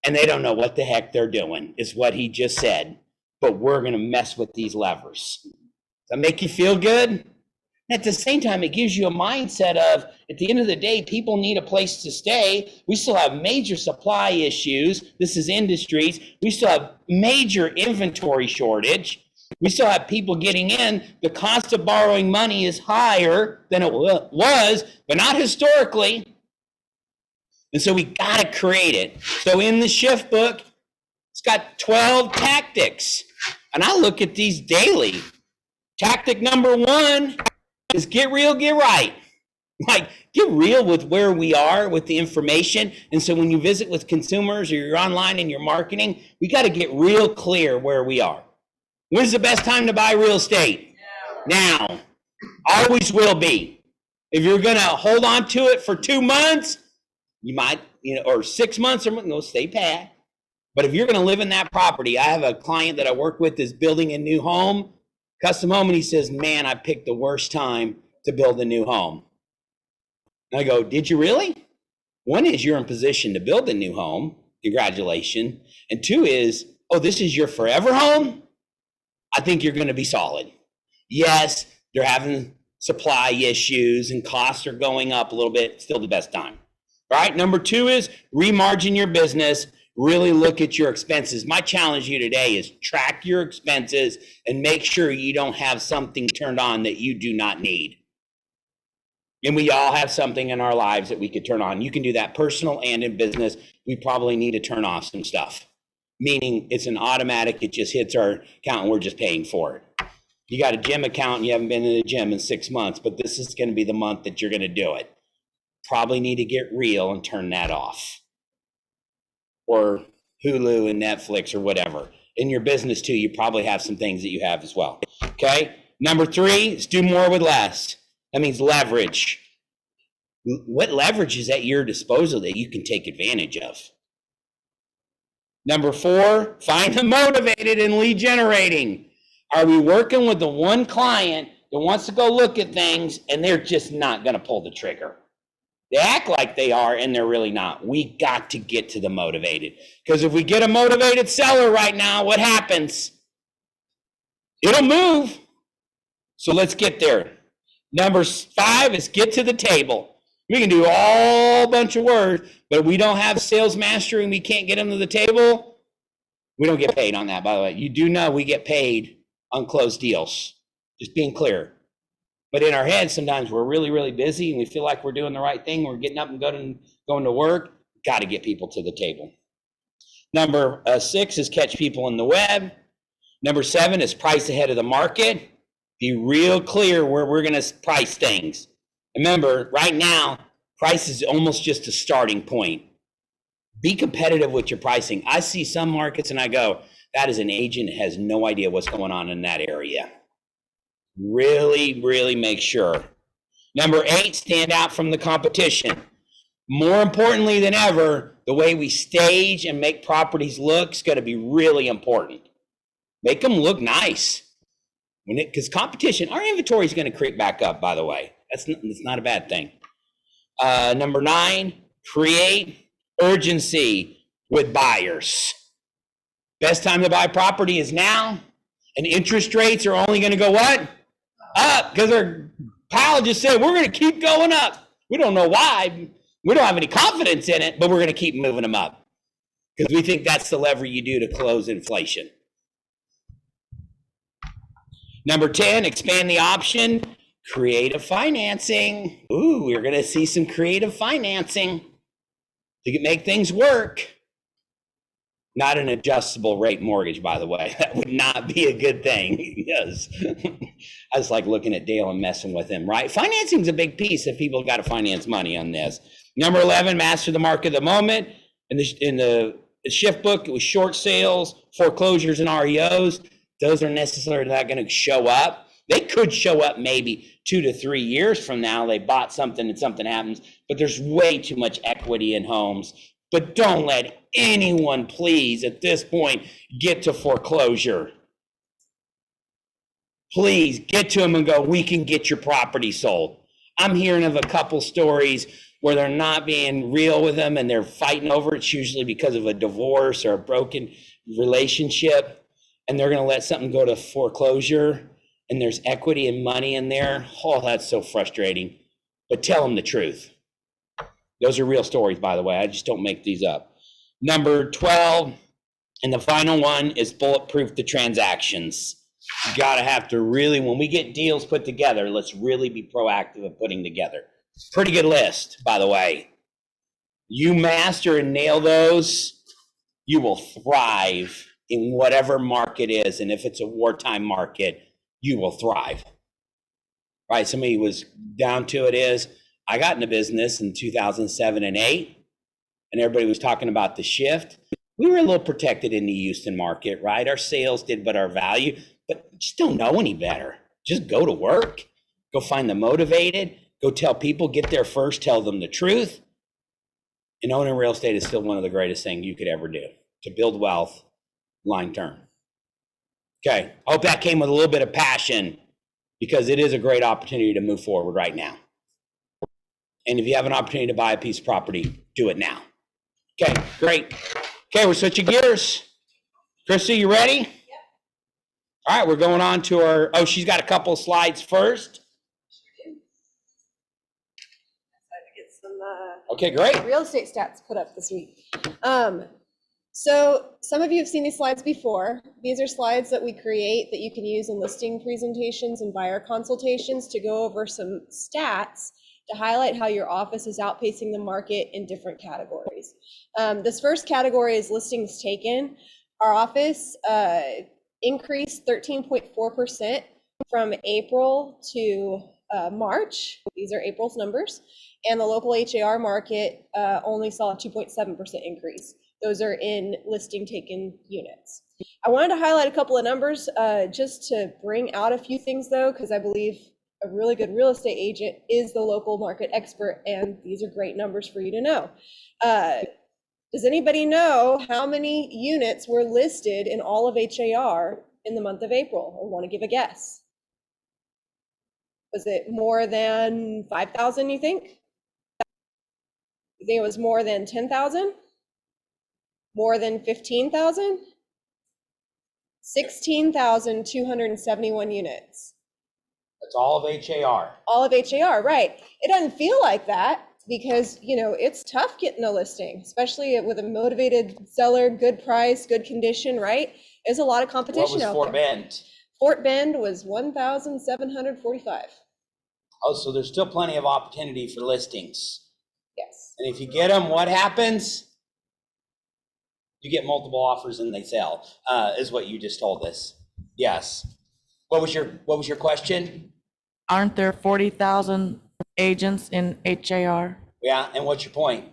[SPEAKER 2] And they don't know what the heck they're doing, is what he just said. But we're going to mess with these levers. Does that make you feel good? At the same time, it gives you a mindset of, at the end of the day, people need a place to stay. We still have major supply issues. This is industries. We still have major inventory shortage. We still have people getting in. The cost of borrowing money is higher than it was, but not historically. And so we got to create it. So in the Shift book, it's got 12 tactics. And I look at these daily. Tactic number 1 is get real, get right. Like, get real with where we are with the information. And so when you visit with consumers or you're online and you're marketing, we got to get real clear where we are. When's the best time to buy real estate? Now. Always will be. If you're going to hold on to it for 2 months, you might, or 6 months, or no, stay pat. But if you're going to live in that property, I have a client that I work with that's building a new home, custom home, and he says, man, I picked the worst time to build a new home. And I go, did you really? One is you're in position to build a new home. Congratulations. And 2 is, oh, this is your forever home? I think you're going to be solid. Yes, they're having supply issues and costs are going up a little bit. Still the best time. All right. Number 2 is remargin your business. Really look at your expenses. My challenge to you today is track your expenses and make sure you don't have something turned on that you do not need. And we all have something in our lives that we could turn on. You can do that personal and in business. We probably need to turn off some stuff, meaning it's an automatic. It just hits our account and we're just paying for it. You got a gym account and you haven't been in the gym in 6 months, but this is going to be the month that you're going to do it. Probably need to get real and turn that off. Or Hulu and Netflix or whatever. In your business too, you probably have some things that you have as well. Okay. Number 3 is do more with less. That means leverage. What leverage is at your disposal that you can take advantage of? Number 4, find the motivated and lead generating. Are we working with the one client that wants to go look at things and they're just not going to pull the trigger? They act like they are, and they're really not. We got to get to the motivated. Because if we get a motivated seller right now, what happens? It'll move. So let's get there. Number 5 is get to the table. We can do all bunch of words, but if we don't have sales mastery and we can't get them to the table, we don't get paid on that, by the way. You do know we get paid on closed deals, just being clear. But in our heads, sometimes we're really, really busy and we feel like we're doing the right thing. We're getting up and going to work. Got to get people to the table. Number 6 is catch people in the web. Number 7 is price ahead of the market. Be real clear where we're going to price things. Remember, right now, price is almost just a starting point. Be competitive with your pricing. I see some markets and I go, that is an agent that has no idea what's going on in that area. Really, really make sure. Number 8, stand out from the competition. More importantly than ever, the way we stage and make properties look is going to be really important. Make them look nice. Because competition, our inventory is going to creep back up, by the way. That's not a bad thing. Number 9, create urgency with buyers. Best time to buy property is now. And interest rates are only going to go what? Up. Because our pal just said, we're going to keep going up. We don't know why. We don't have any confidence in it, but we're going to keep moving them up. Because we think that's the lever you do to close inflation. Number 10, expand the option. Creative financing. Ooh, we're going to see some creative financing to make things work. Not an adjustable rate mortgage, by the way. That would not be a good thing. Yes. I was like looking at Dale and messing with him, right? Financing is a big piece if people got to finance money on this. Number 11, master the market of the moment. In the shift book, it was short sales, foreclosures, and REOs. Those are necessarily not going to show up. They could show up maybe 2 to 3 years from now. They bought something and something happens, but there's way too much equity in homes. But don't let anyone, please, at this point, get to foreclosure. Please get to them and go, we can get your property sold. I'm hearing of a couple stories where they're not being real with them and they're fighting over it. It's usually because of a divorce or a broken relationship. And they're going to let something go to foreclosure and there's equity and money in there. Oh, that's so frustrating. But tell them the truth. Those are real stories, by the way. I just don't make these up. Number 12, and the final one is bulletproof the transactions. You gotta have to really, when we get deals put together, let's really be proactive at putting together. Pretty good list, by the way. You master and nail those, you will thrive in whatever market is. And if it's a wartime market, you will thrive. Right? Somebody was down to it is, I got into business in 2007 and 8, and everybody was talking about the shift. We were a little protected in the Houston market, right? Our sales did, but our value, but just don't know any better. Just go to work, go find the motivated, go tell people, get there first, tell them the truth. And owning real estate is still one of the greatest things you could ever do to build wealth long term. Okay, I hope that came with a little bit of passion because it is a great opportunity to move forward right now. And if you have an opportunity to buy a piece of property, do it now. Okay, great. Okay, we're switching gears. Christy, you ready? Yep. All right, we're going on to our, oh, she's got a couple of slides first. Okay, great.
[SPEAKER 13] Real estate stats put up this week. So some of you have seen these slides before. These are slides that we create that you can use in listing presentations and buyer consultations to go over some stats to highlight how your office is outpacing the market in different categories. This first category is listings taken. Our office increased 13.4% from April to March. These are April's numbers. And the local HAR market only saw a 2.7% increase. Those are in listing taken units. I wanted to highlight a couple of numbers just to bring out a few things though, because I believe a really good real estate agent is the local market expert, and these are great numbers for you to know. Does anybody know how many units were listed in all of HAR in the month of April, or want to give a guess? Was it more than 5,000, you think? You think it was more than 10,000? More than 15,000? 16,271 units.
[SPEAKER 2] That's all of HAR.
[SPEAKER 13] All of HAR, right. It doesn't feel like that because, you know, it's tough getting a listing, especially with a motivated seller, good price, good condition, right? There's a lot of
[SPEAKER 2] What
[SPEAKER 13] competition
[SPEAKER 2] was
[SPEAKER 13] out
[SPEAKER 2] Fort
[SPEAKER 13] there.
[SPEAKER 2] Bend?
[SPEAKER 13] Fort Bend was 1,745.
[SPEAKER 2] Oh, so there's still plenty of opportunity for listings.
[SPEAKER 13] Yes.
[SPEAKER 2] And if you get them, what happens? You get multiple offers and they sell, is what you just told us. Yes. What was your question?
[SPEAKER 5] Aren't there 40,000 agents in HAR
[SPEAKER 2] Yeah, and what's your point?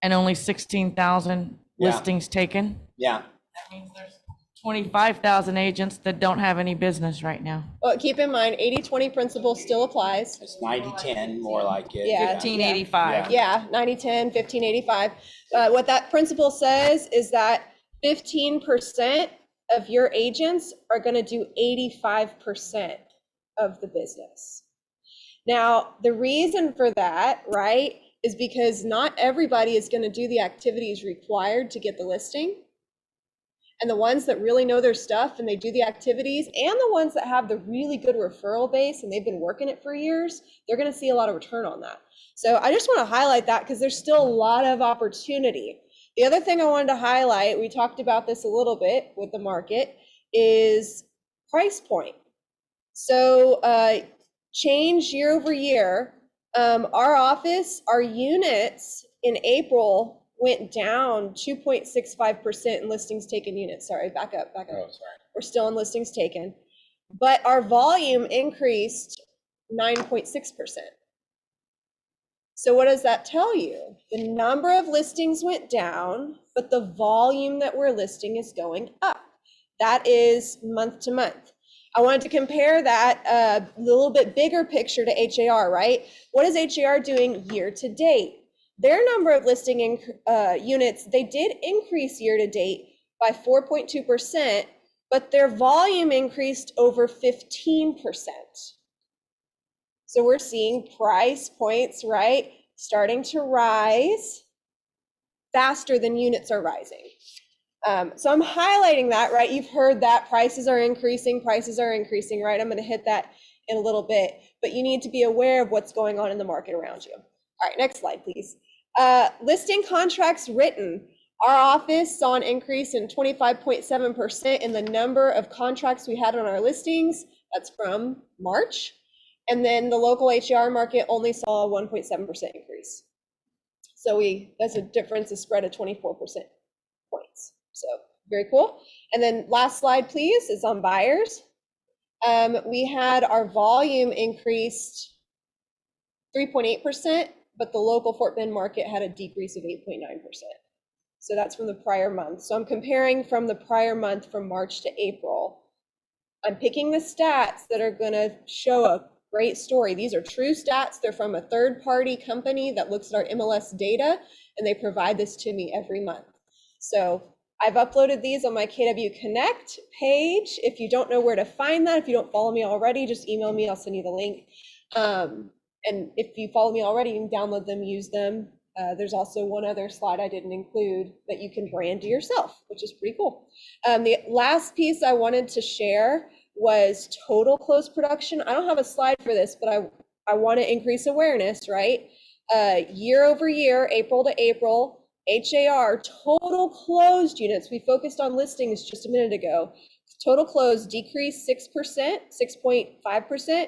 [SPEAKER 5] and only 16,000
[SPEAKER 2] Yeah.
[SPEAKER 5] listings taken?
[SPEAKER 2] Yeah.
[SPEAKER 5] That means there's 25,000 agents that don't have any business right now.
[SPEAKER 13] Well, keep in mind, 80-20 principle still applies.
[SPEAKER 2] It's 90-10, more like it.
[SPEAKER 13] Yeah.
[SPEAKER 5] 1585.
[SPEAKER 13] Yeah, 90-10, 15-85. What that principle says is that 15% of your agents are going to do 85% of the business. Now, the reason for that, right, is because not everybody is going to do the activities required to get the listing. And the ones that really know their stuff and they do the activities, and the ones that have the really good referral base and they've been working it for years, they're going to see a lot of return on that. So I just want to highlight that because there's still a lot of opportunity. The other thing I wanted to highlight, we talked about this a little bit with the market, is price point. So change year over year. Our office, our units in April went down 2.65% in listings taken units. Sorry, back up.
[SPEAKER 2] Oh, sorry.
[SPEAKER 13] We're still in listings taken, but our volume increased 9.6%. So what does that tell you? The number of listings went down, but the volume that we're listing is going up. That is month to month. I wanted to compare that a little bit bigger picture to HAR, right? What is HAR doing year to date? Their number of listing units, they did increase year to date by 4.2%, but their volume increased over 15%. So we're seeing price points, right, starting to rise faster than units are rising. So I'm highlighting that, right? You've heard that prices are increasing, right? I'm going to hit that in a little bit, but you need to be aware of what's going on in the market around you. All right, next slide, please. Listing contracts written. Our office saw an increase in 25.7% in the number of contracts we had on our listings. That's from March. And then the local HAR market only saw a 1.7% increase. So that's a difference, a spread of 24% points. So very cool. And then last slide, please, is on buyers. We had our volume increased 3.8%, but the local Fort Bend market had a decrease of 8.9%. So that's from the prior month. So I'm comparing from the prior month from March to April. I'm picking the stats that are going to show a great story. These are true stats. They're from a third-party company that looks at our MLS data, and they provide this to me every month. So I've uploaded these on my KW Connect page. If you don't know where to find that, if you don't follow me already, just email me. I'll send you the link. And if you follow me already, you can download them, use them. There's also one other slide I didn't include that you can brand to yourself, which is pretty cool. The last piece I wanted to share was total closed production. I don't have a slide for this, but I want to increase awareness, right? Year over year, April to April, HAR, total closed units. We focused on listings just a minute ago. Total closed decreased 6%, 6.5%,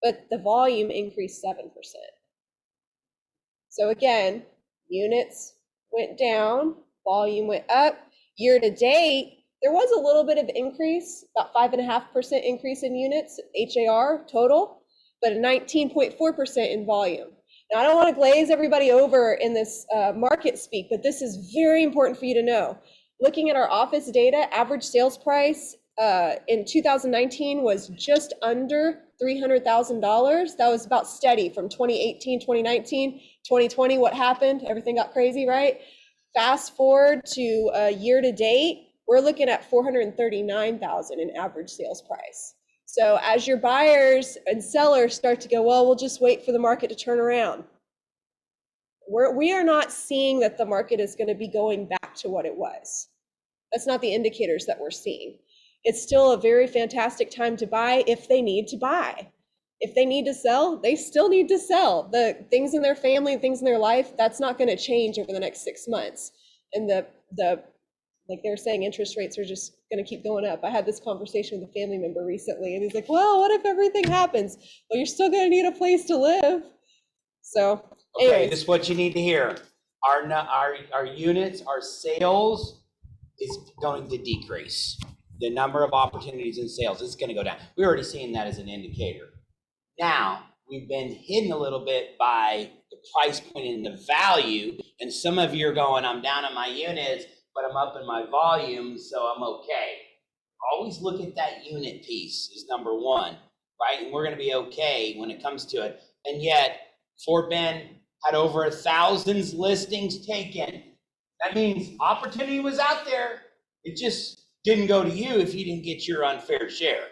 [SPEAKER 13] but the volume increased 7%. So again, units went down, volume went up. Year to date, there was a little bit of increase, about 5.5% increase in units, HAR total, but a 19.4% in volume. Now, I don't want to glaze everybody over in this market speak, but this is very important for you to know. Looking at our office data, average sales price in 2019 was just under $300,000. That was about steady from 2018, 2019, 2020. What happened? Everything got crazy, right? Fast forward to year to date, we're looking at $439,000 in average sales price. So as your buyers and sellers start to go, well, we'll just wait for the market to turn around. We are not seeing that the market is going to be going back to what it was. That's not the indicators that we're seeing. It's still a very fantastic time to buy if they need to buy. if they need to sell, they still need to sell. The things in their family, things in their life, that's not going to change over the next 6 months. And the like they're saying, interest rates are just going to keep going up. I had this conversation with a family member recently, and he's like, well, what if everything happens? Well, you're still going to need a place to live. So
[SPEAKER 2] Okay,
[SPEAKER 13] anyways.
[SPEAKER 2] this is what you need to hear. Our units, our sales is going to decrease. The number of opportunities in sales is going to go down. We're already seeing that as an indicator. Now, we've been hidden a little bit by the price point and the value. And some of you are going, I'm down on my units, but I'm up in my volume, so I'm okay. Always look at that unit piece is number one, right? And we're going to be okay when it comes to it. And yet, Fort Bend had over 1,000 listings taken. That means opportunity was out there. It just didn't go to you if you didn't get your unfair share.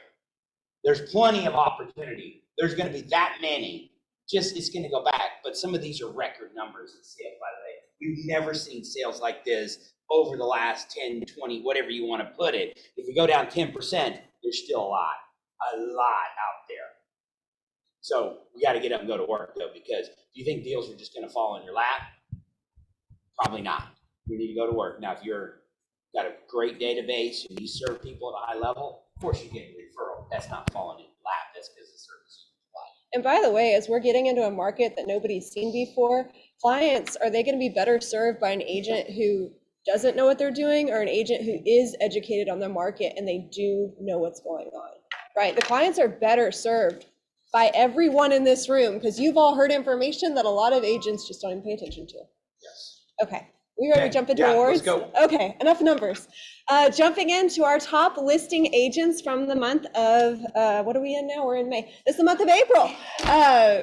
[SPEAKER 2] There's plenty of opportunity. There's going to be that many. Just it's going to go back. But some of these are record numbers in sales, by the way. We've never seen sales like this over the last 10, 20, whatever you want to put it. If we go down 10%, there's still a lot out there. So we got to get up and go to work, though, because do you think deals are just going to fall in your lap? Probably not. We need to go to work. Now, if you're got a great database and you serve people at a high level, of course you get a referral. That's not falling in your lap. That's because the service.
[SPEAKER 13] And by the way, as we're getting into a market that nobody's seen before, clients, are they going to be better served by an agent who doesn't know what they're doing, or an agent who is educated on the market and they do know what's going on, right? The clients are better served by everyone in this room, because you've all heard information that a lot of agents just don't even pay attention to.
[SPEAKER 2] Yes.
[SPEAKER 13] Okay, we ready to jump into awards?
[SPEAKER 2] Let's go.
[SPEAKER 13] Okay, enough numbers. Jumping into our top listing agents from the month of, what are we in now? We're in May. This is the month of April.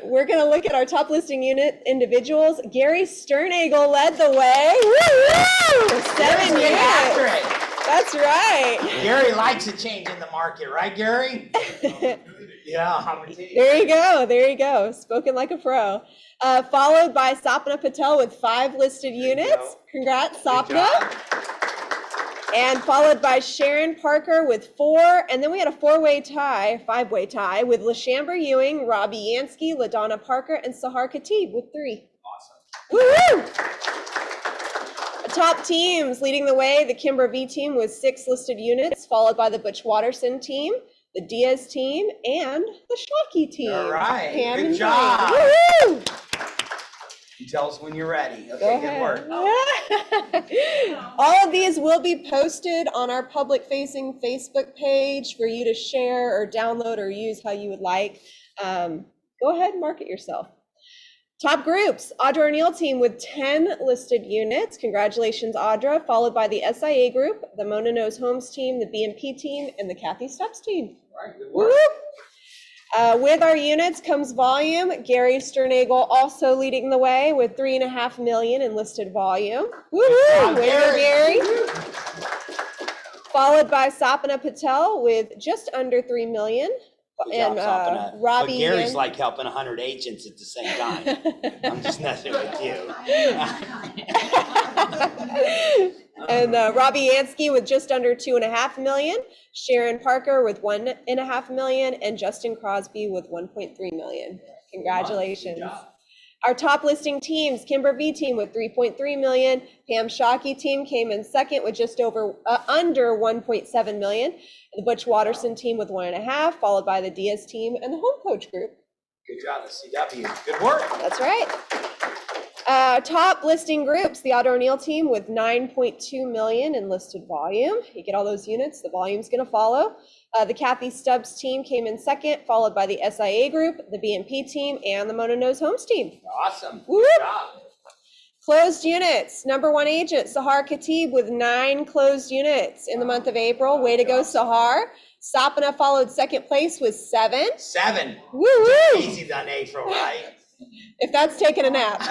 [SPEAKER 13] We're gonna look at our top listing unit individuals. Gary Sternagel led the way. Woo-woo! 7 units. That's right.
[SPEAKER 2] Gary likes a change in the market, right, Gary? Yeah.
[SPEAKER 13] There you go. Spoken like a pro. Followed by Sapna Patel with 5 listed units. Congrats, Sapna. And followed by Sharon Parker with 4. And then we had a 5-way tie with LaShamber Ewing, Robbie Yansky, LaDonna Parker, and Sahar Khatib with 3. Awesome. Woo-hoo! Top teams leading the way, the Kimber V team with 6 listed units, followed by the Butch Watterson team, the Diaz team, and the Shockey team.
[SPEAKER 2] All right.
[SPEAKER 13] Pam
[SPEAKER 2] Good
[SPEAKER 13] and
[SPEAKER 2] job.
[SPEAKER 13] Jane. Woo-hoo!
[SPEAKER 2] You tell us when you're ready. Okay, good work.
[SPEAKER 13] All of these will be posted on our public-facing Facebook page for you to share or download or use how you would like. Go ahead and market yourself. Top groups, Audra O'Neill team with 10 listed units. Congratulations, Audra. Followed by the SIA group, the Mona Knows Homes team, the BMP team, and the Kathy Stubbs team.
[SPEAKER 2] All right, good work.
[SPEAKER 13] With our units comes volume. Gary Sternagel also leading the way with 3.5 million in listed volume. Woohoo! Way to go, Gary. Followed by Sapna Patel with just under 3 million.
[SPEAKER 2] Good job, Sapna.
[SPEAKER 13] Robbie.
[SPEAKER 2] But Gary's like helping 100 agents at the same time. I'm just messing with you.
[SPEAKER 13] And Robbie Yansky with just under 2.5 million, Sharon Parker with 1.5 million, and Justin Crosby with 1.3 million. Congratulations. Our top listing teams, Kimber V team with 3.3 million, Pam Shockey team came in second with just under 1.7 million, the Butch Watterson team with 1.5, followed by the Diaz team and the Home Coach group.
[SPEAKER 2] Good job, the CW. Good work.
[SPEAKER 13] That's right. Top listing groups, the Audra O'Neill team with 9.2 million in listed volume. You get all those units, the volume's going to follow. The Kathy Stubbs team came in second, followed by the SIA group, the BMP team, and the Mona Knows Homes team.
[SPEAKER 2] Awesome.
[SPEAKER 13] Woo!
[SPEAKER 2] Good job.
[SPEAKER 13] Closed units, number 1 agent, Sahar Khatib with 9 closed units in the month of April. Way to go, Sahar. Sapna followed second place with 7.
[SPEAKER 2] 7.
[SPEAKER 13] Woo-woo!
[SPEAKER 2] Easy done, April, right?
[SPEAKER 13] If that's taking a nap.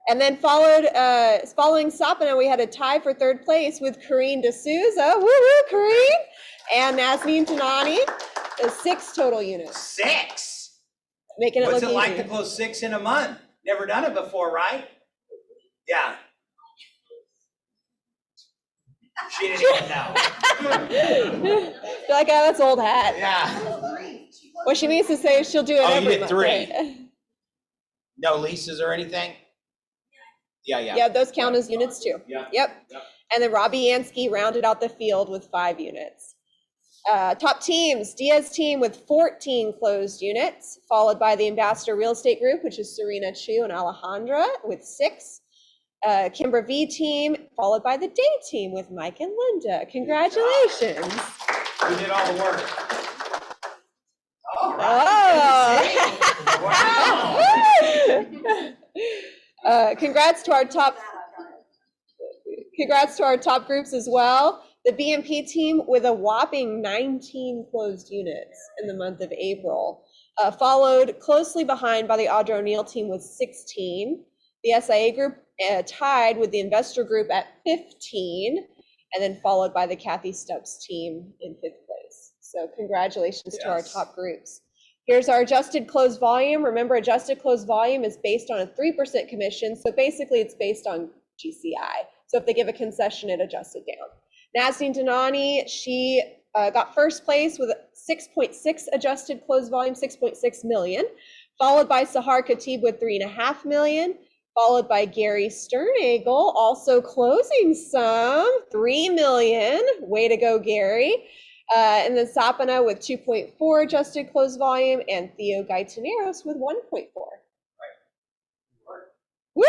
[SPEAKER 13] And then following Sapna, we had a tie for 3rd place with Karine D'Souza, woo-woo, Karine, and Nazneen Tanani, 6 total units.
[SPEAKER 2] 6?
[SPEAKER 13] Making it
[SPEAKER 2] What's
[SPEAKER 13] look
[SPEAKER 2] it like
[SPEAKER 13] easy.
[SPEAKER 2] to close 6 in a month? Never done it before, right? Yeah. She didn't even know.
[SPEAKER 13] You're like, oh, that's old hat.
[SPEAKER 2] Yeah.
[SPEAKER 13] What she means to say is she'll do it
[SPEAKER 2] Oh, you
[SPEAKER 13] every
[SPEAKER 2] did
[SPEAKER 13] month.
[SPEAKER 2] 3.
[SPEAKER 13] Right?
[SPEAKER 2] No leases or anything? Yeah.
[SPEAKER 13] Yeah, those count as units too.
[SPEAKER 2] Yeah.
[SPEAKER 13] Yep. And then Robbie Yansky rounded out the field with 5 units. Top teams, Diaz team with 14 closed units, followed by the Ambassador Real Estate Group, which is Serena Chu and Alejandra with 6. Kimber V team, followed by the Day team with Mike and Linda. Congratulations.
[SPEAKER 2] We did all the work. All
[SPEAKER 13] right. Congrats to our top groups as well. The BMP team with a whopping 19 closed units in the month of April, followed closely behind by the Audra O'Neill team with 16. The SIA group tied with the investor group at 15, and then followed by the Kathy Stubbs team in 5th place. So congratulations to our top groups. Here's our adjusted closed volume. Remember, adjusted closed volume is based on a 3% commission. So basically it's based on GCI. So if they give a concession, it adjusts it down. Nazneen Danani, she got first place with 6.6 adjusted closed volume, 6.6 million, followed by Sahar Khatib with 3.5 million, followed by Gary Sternagel, also closing some, 3 million. Way to go, Gary. And then Sapana with 2.4 adjusted closed volume, and Theo Gaitaneros with 1.4. Woo!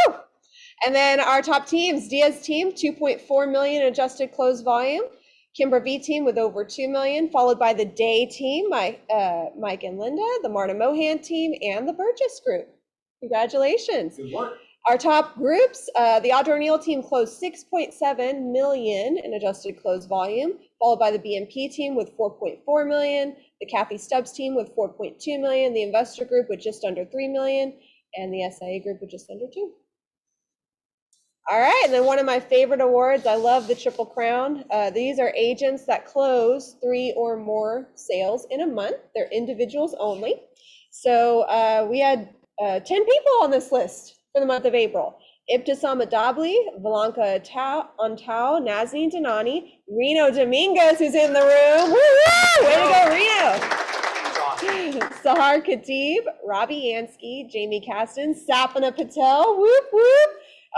[SPEAKER 13] And then our top teams, Diaz team, 2.4 million adjusted closed volume. Kimber V team with over 2 million, followed by the Day team, Mike and Linda, the Marta Mohan team, and the Burgess group. Congratulations.
[SPEAKER 2] Good work.
[SPEAKER 13] Our top groups, the Audra O'Neill team closed 6.7 million in adjusted closed volume, followed by the BMP team with 4.4 million, the Kathy Stubbs team with 4.2 million, the investor group with just under 3 million, and the SIA group with just under 2. All right, and then one of my favorite awards, I love the Triple Crown. These are agents that close 3 or more sales in a month. They're individuals only. So we had 10 people on this list for the month of April. Ibtisam Adabli, Valanka Antao, Nazneen Danani, Reno Dominguez, who's in the room. Woo-hoo! Way to go, Reno. Sahar Khatib, Robbie Yansky, Jamie Caston, Sapana Patel, whoop, whoop.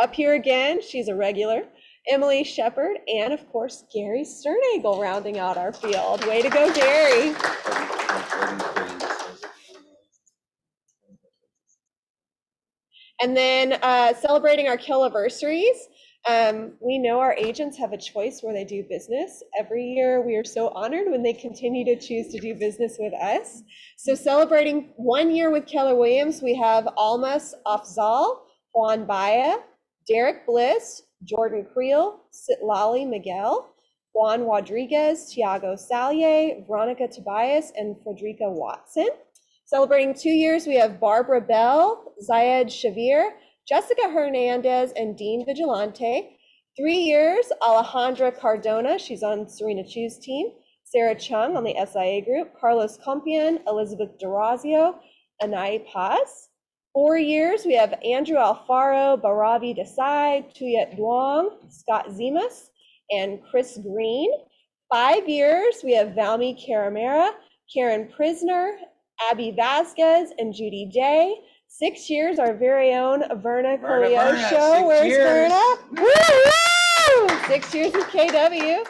[SPEAKER 13] Up here again, she's a regular. Emily Shepard, and of course, Gary Sternagel rounding out our field. Way to go, Gary. And then celebrating our Killiversaries. We know our agents have a choice where they do business. Every year, we are so honored when they continue to choose to do business with us. So celebrating 1 year with Keller Williams, we have Almas Afzal, Juan Baya, Derek Bliss, Jordan Creel, Sitlali Miguel, Juan Rodriguez, Tiago Salye, Veronica Tobias, and Frederica Watson. Celebrating 2 years, we have Barbara Bell, Zayed Shavir, Jessica Hernandez, and Dean Vigilante. 3 years, Alejandra Cardona, she's on Serena Chu's team, Sarah Chung on the SIA group, Carlos Compian, Elizabeth Durazio, Anai Paz. 4 years, we have Andrew Alfaro, Baravi Desai, Tuyet Duong, Scott Zemas, and Chris Green. 5 years, we have Valmy Caramera, Karen Prisner, Abby Vasquez, and Judy Day. 6 years, our very own Verna Coliocho. Where's Verna? Woo-hoo! 6 years with KW.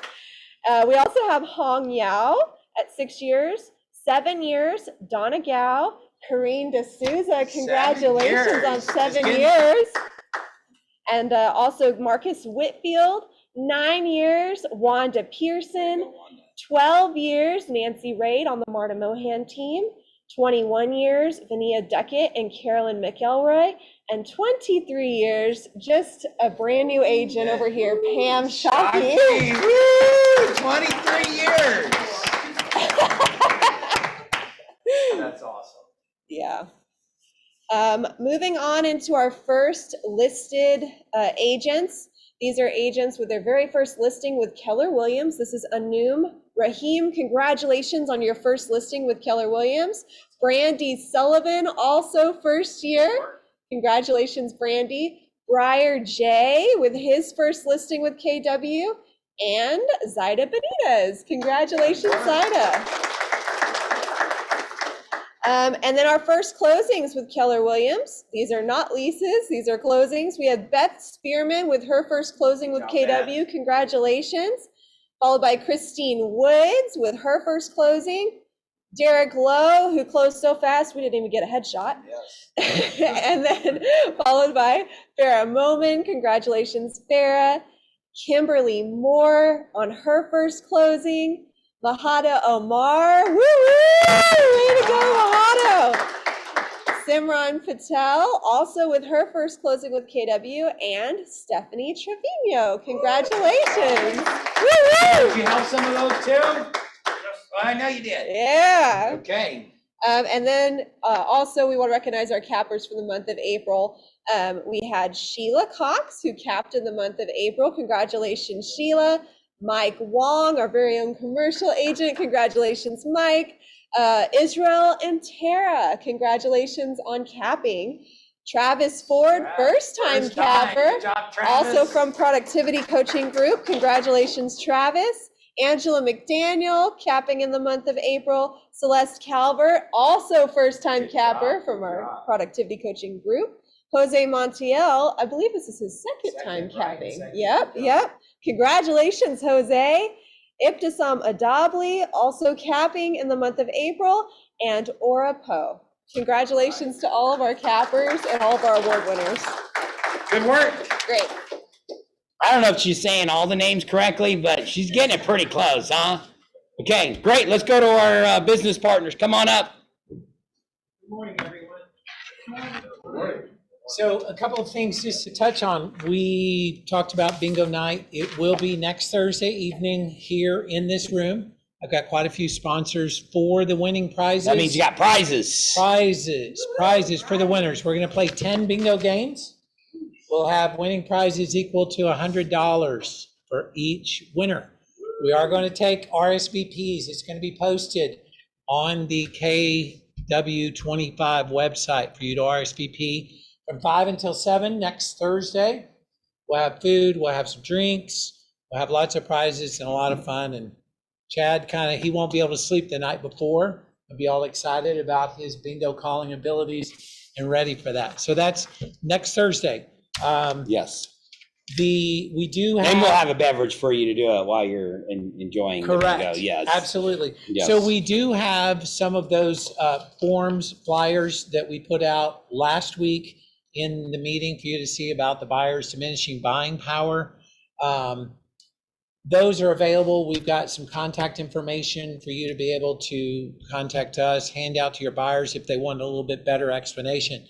[SPEAKER 13] We also have Hong Yao at 6 years. 7 years, Donna Gao, Corrine D'Souza. Congratulations on 7 years. And also Marcus Whitfield. 9 years, Wanda Pearson. 12 years, Nancy Raid on the Marta Mohan team. 21 years, Vania Duckett and Carolyn McElroy, and 23 years, just a brand new agent over here, Pam Shockey.
[SPEAKER 2] Woo! 23 years. That's awesome.
[SPEAKER 13] Yeah. Moving on into our first listed agents. These are agents with their very first listing with Keller Williams. This is Anum Rahim. Congratulations on your first listing with Keller Williams. Brandy Sullivan, also first year. Congratulations, Brandy. Briar J with his first listing with KW. And Zaida Benitez. Congratulations, Zaida. And then our first closings with Keller Williams. These are not leases, these are closings. We have Beth Spearman with her first closing with KW. Congratulations. Followed by Christine Woods with her first closing. Derek Lowe, who closed so fast we didn't even get a headshot. Yes. And then followed by Farah Momin. Congratulations, Farah. Kimberly Moore on her first closing. Mahado Omar. Woo woo! Way to go, Mahado. Simran Patel, also with her first closing with KW, and Stephanie Trevino. Congratulations. Woo woo!
[SPEAKER 2] Did you help some of those too? I know you did.
[SPEAKER 13] Yeah.
[SPEAKER 2] Okay.
[SPEAKER 13] And then also we want to recognize our cappers for the month of April. We had Sheila Cox, who capped in the month of April. Congratulations, Sheila. Mike Wong, our very own commercial agent. Congratulations, Mike. Israel and Tara, congratulations on capping. Travis Ford, first-time capper.
[SPEAKER 2] Good job, Travis.
[SPEAKER 13] Also from Productivity Coaching Group. Congratulations, Travis. Angela McDaniel, capping in the month of April. Celeste Calvert, also first-time capper from our Productivity Coaching Group. Jose Montiel, I believe this is his second time capping. Yep. Congratulations, Jose. Ibtisam Adabli, also capping in the month of April. And Aura Poe. Congratulations to all of our cappers and all of our award winners.
[SPEAKER 2] Good work.
[SPEAKER 13] Great.
[SPEAKER 2] I don't know if she's saying all the names correctly, but she's getting it pretty close, huh? Okay, great. Let's go to our business partners. Come on up.
[SPEAKER 12] Good morning, everyone. So a couple of things just to touch on. We talked about bingo night. It will be next Thursday evening here in this room. I've got quite a few sponsors for the winning prizes.
[SPEAKER 2] That means you got prizes.
[SPEAKER 12] Prizes for the winners. We're going to play 10 bingo games. We'll have winning prizes equal to $100 for each winner. We are going to take RSVPs. It's going to be posted on the KW25 website for you to RSVP from 5 until 7 next Thursday. We'll have food, we'll have some drinks, we'll have lots of prizes and a lot of fun. And Chad he won't be able to sleep the night before. He'll be all excited about his bingo calling abilities and ready for that. So that's next Thursday.
[SPEAKER 2] Yes.
[SPEAKER 12] We do have.
[SPEAKER 2] And we'll have a beverage for you to do it while you're enjoying the
[SPEAKER 12] Correct.
[SPEAKER 2] bingo. Yes.
[SPEAKER 12] Absolutely.
[SPEAKER 2] Yes.
[SPEAKER 12] So we do have some of those forms, flyers that we put out last week in the meeting for you to see about the buyers diminishing buying power. Those are available. We've got some contact information for you to be able to contact us, hand out to your buyers if they want a little bit better explanation.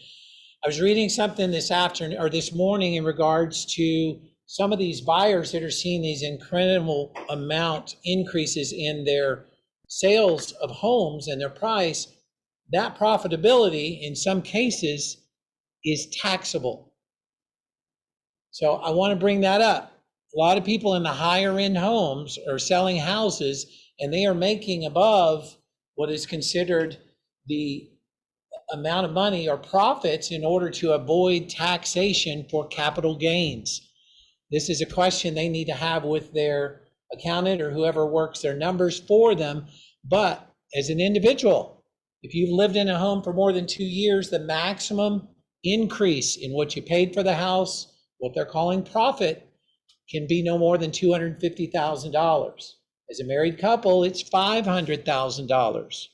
[SPEAKER 12] I was reading something this afternoon or this morning in regards to some of these buyers that are seeing these incredible amount increases in their sales of homes and their price. That profitability in some cases is taxable. So I want to bring that up. A lot of people in the higher end homes are selling houses and they are making above what is considered the amount of money or profits in order to avoid taxation for capital gains. This is a question they need to have with their accountant or whoever works their numbers for them. But as an individual, if you've lived in a home for more than 2 years, the maximum increase in what you paid for the house, what they're calling profit, can be no more than $250,000. As a married couple, it's $500,000.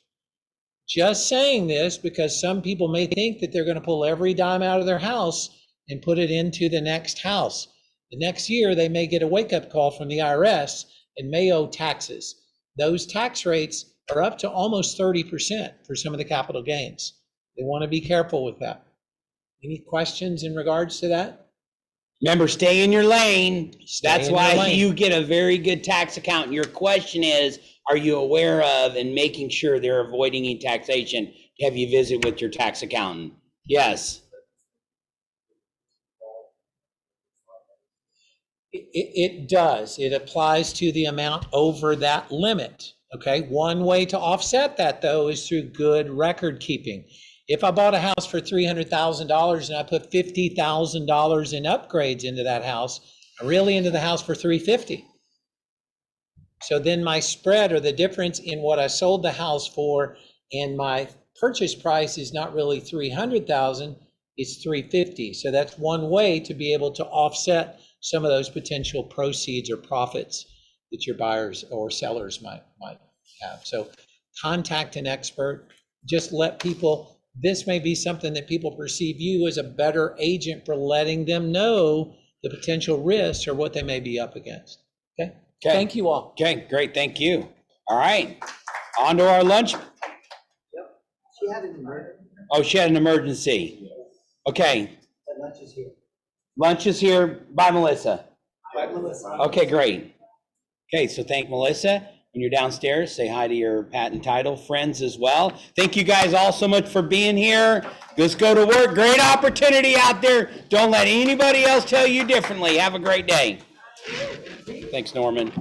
[SPEAKER 12] Just saying this because some people may think that they're going to pull every dime out of their house and put it into the next house. The next year, they may get a wake-up call from the IRS and may owe taxes. Those tax rates are up to almost 30% for some of the capital gains. They want to be careful with that. Any questions in regards to that?
[SPEAKER 2] Remember, stay in your lane. That's
[SPEAKER 12] in your
[SPEAKER 2] why
[SPEAKER 12] lane.
[SPEAKER 2] you get a very good tax accountant. Your question is, are you aware of and making sure they're avoiding any taxation? Have you visited with your tax accountant? Yes.
[SPEAKER 12] It does. It applies to the amount over that limit. Okay. One way to offset that, though, is through good record keeping. If I bought a house for $300,000 and I put $50,000 in upgrades into that house, I'm really into the house for $350,000. So then my spread or the difference in what I sold the house for and my purchase price is not really 300,000, it's 350. So that's one way to be able to offset some of those potential proceeds or profits that your buyers or sellers might have. So contact an expert. Just let people, this may be something that people perceive you as a better agent for letting them know the potential risks or what they may be up against. Okay? Thank you all.
[SPEAKER 2] Okay, great, thank you. All right, on to our lunch.
[SPEAKER 1] She had an emergency.
[SPEAKER 2] Oh, she had an emergency. Okay,
[SPEAKER 1] Lunch is here.
[SPEAKER 2] lunch is here by Melissa.
[SPEAKER 1] Bye, Melissa.
[SPEAKER 2] Okay, great. Okay, so thank Melissa. When you're downstairs, say hi to your patent title friends as well. Thank you guys all so much for being here. Let's go to work. Great opportunity out there. Don't let anybody else tell you differently. Have a great day. Thanks, Norman.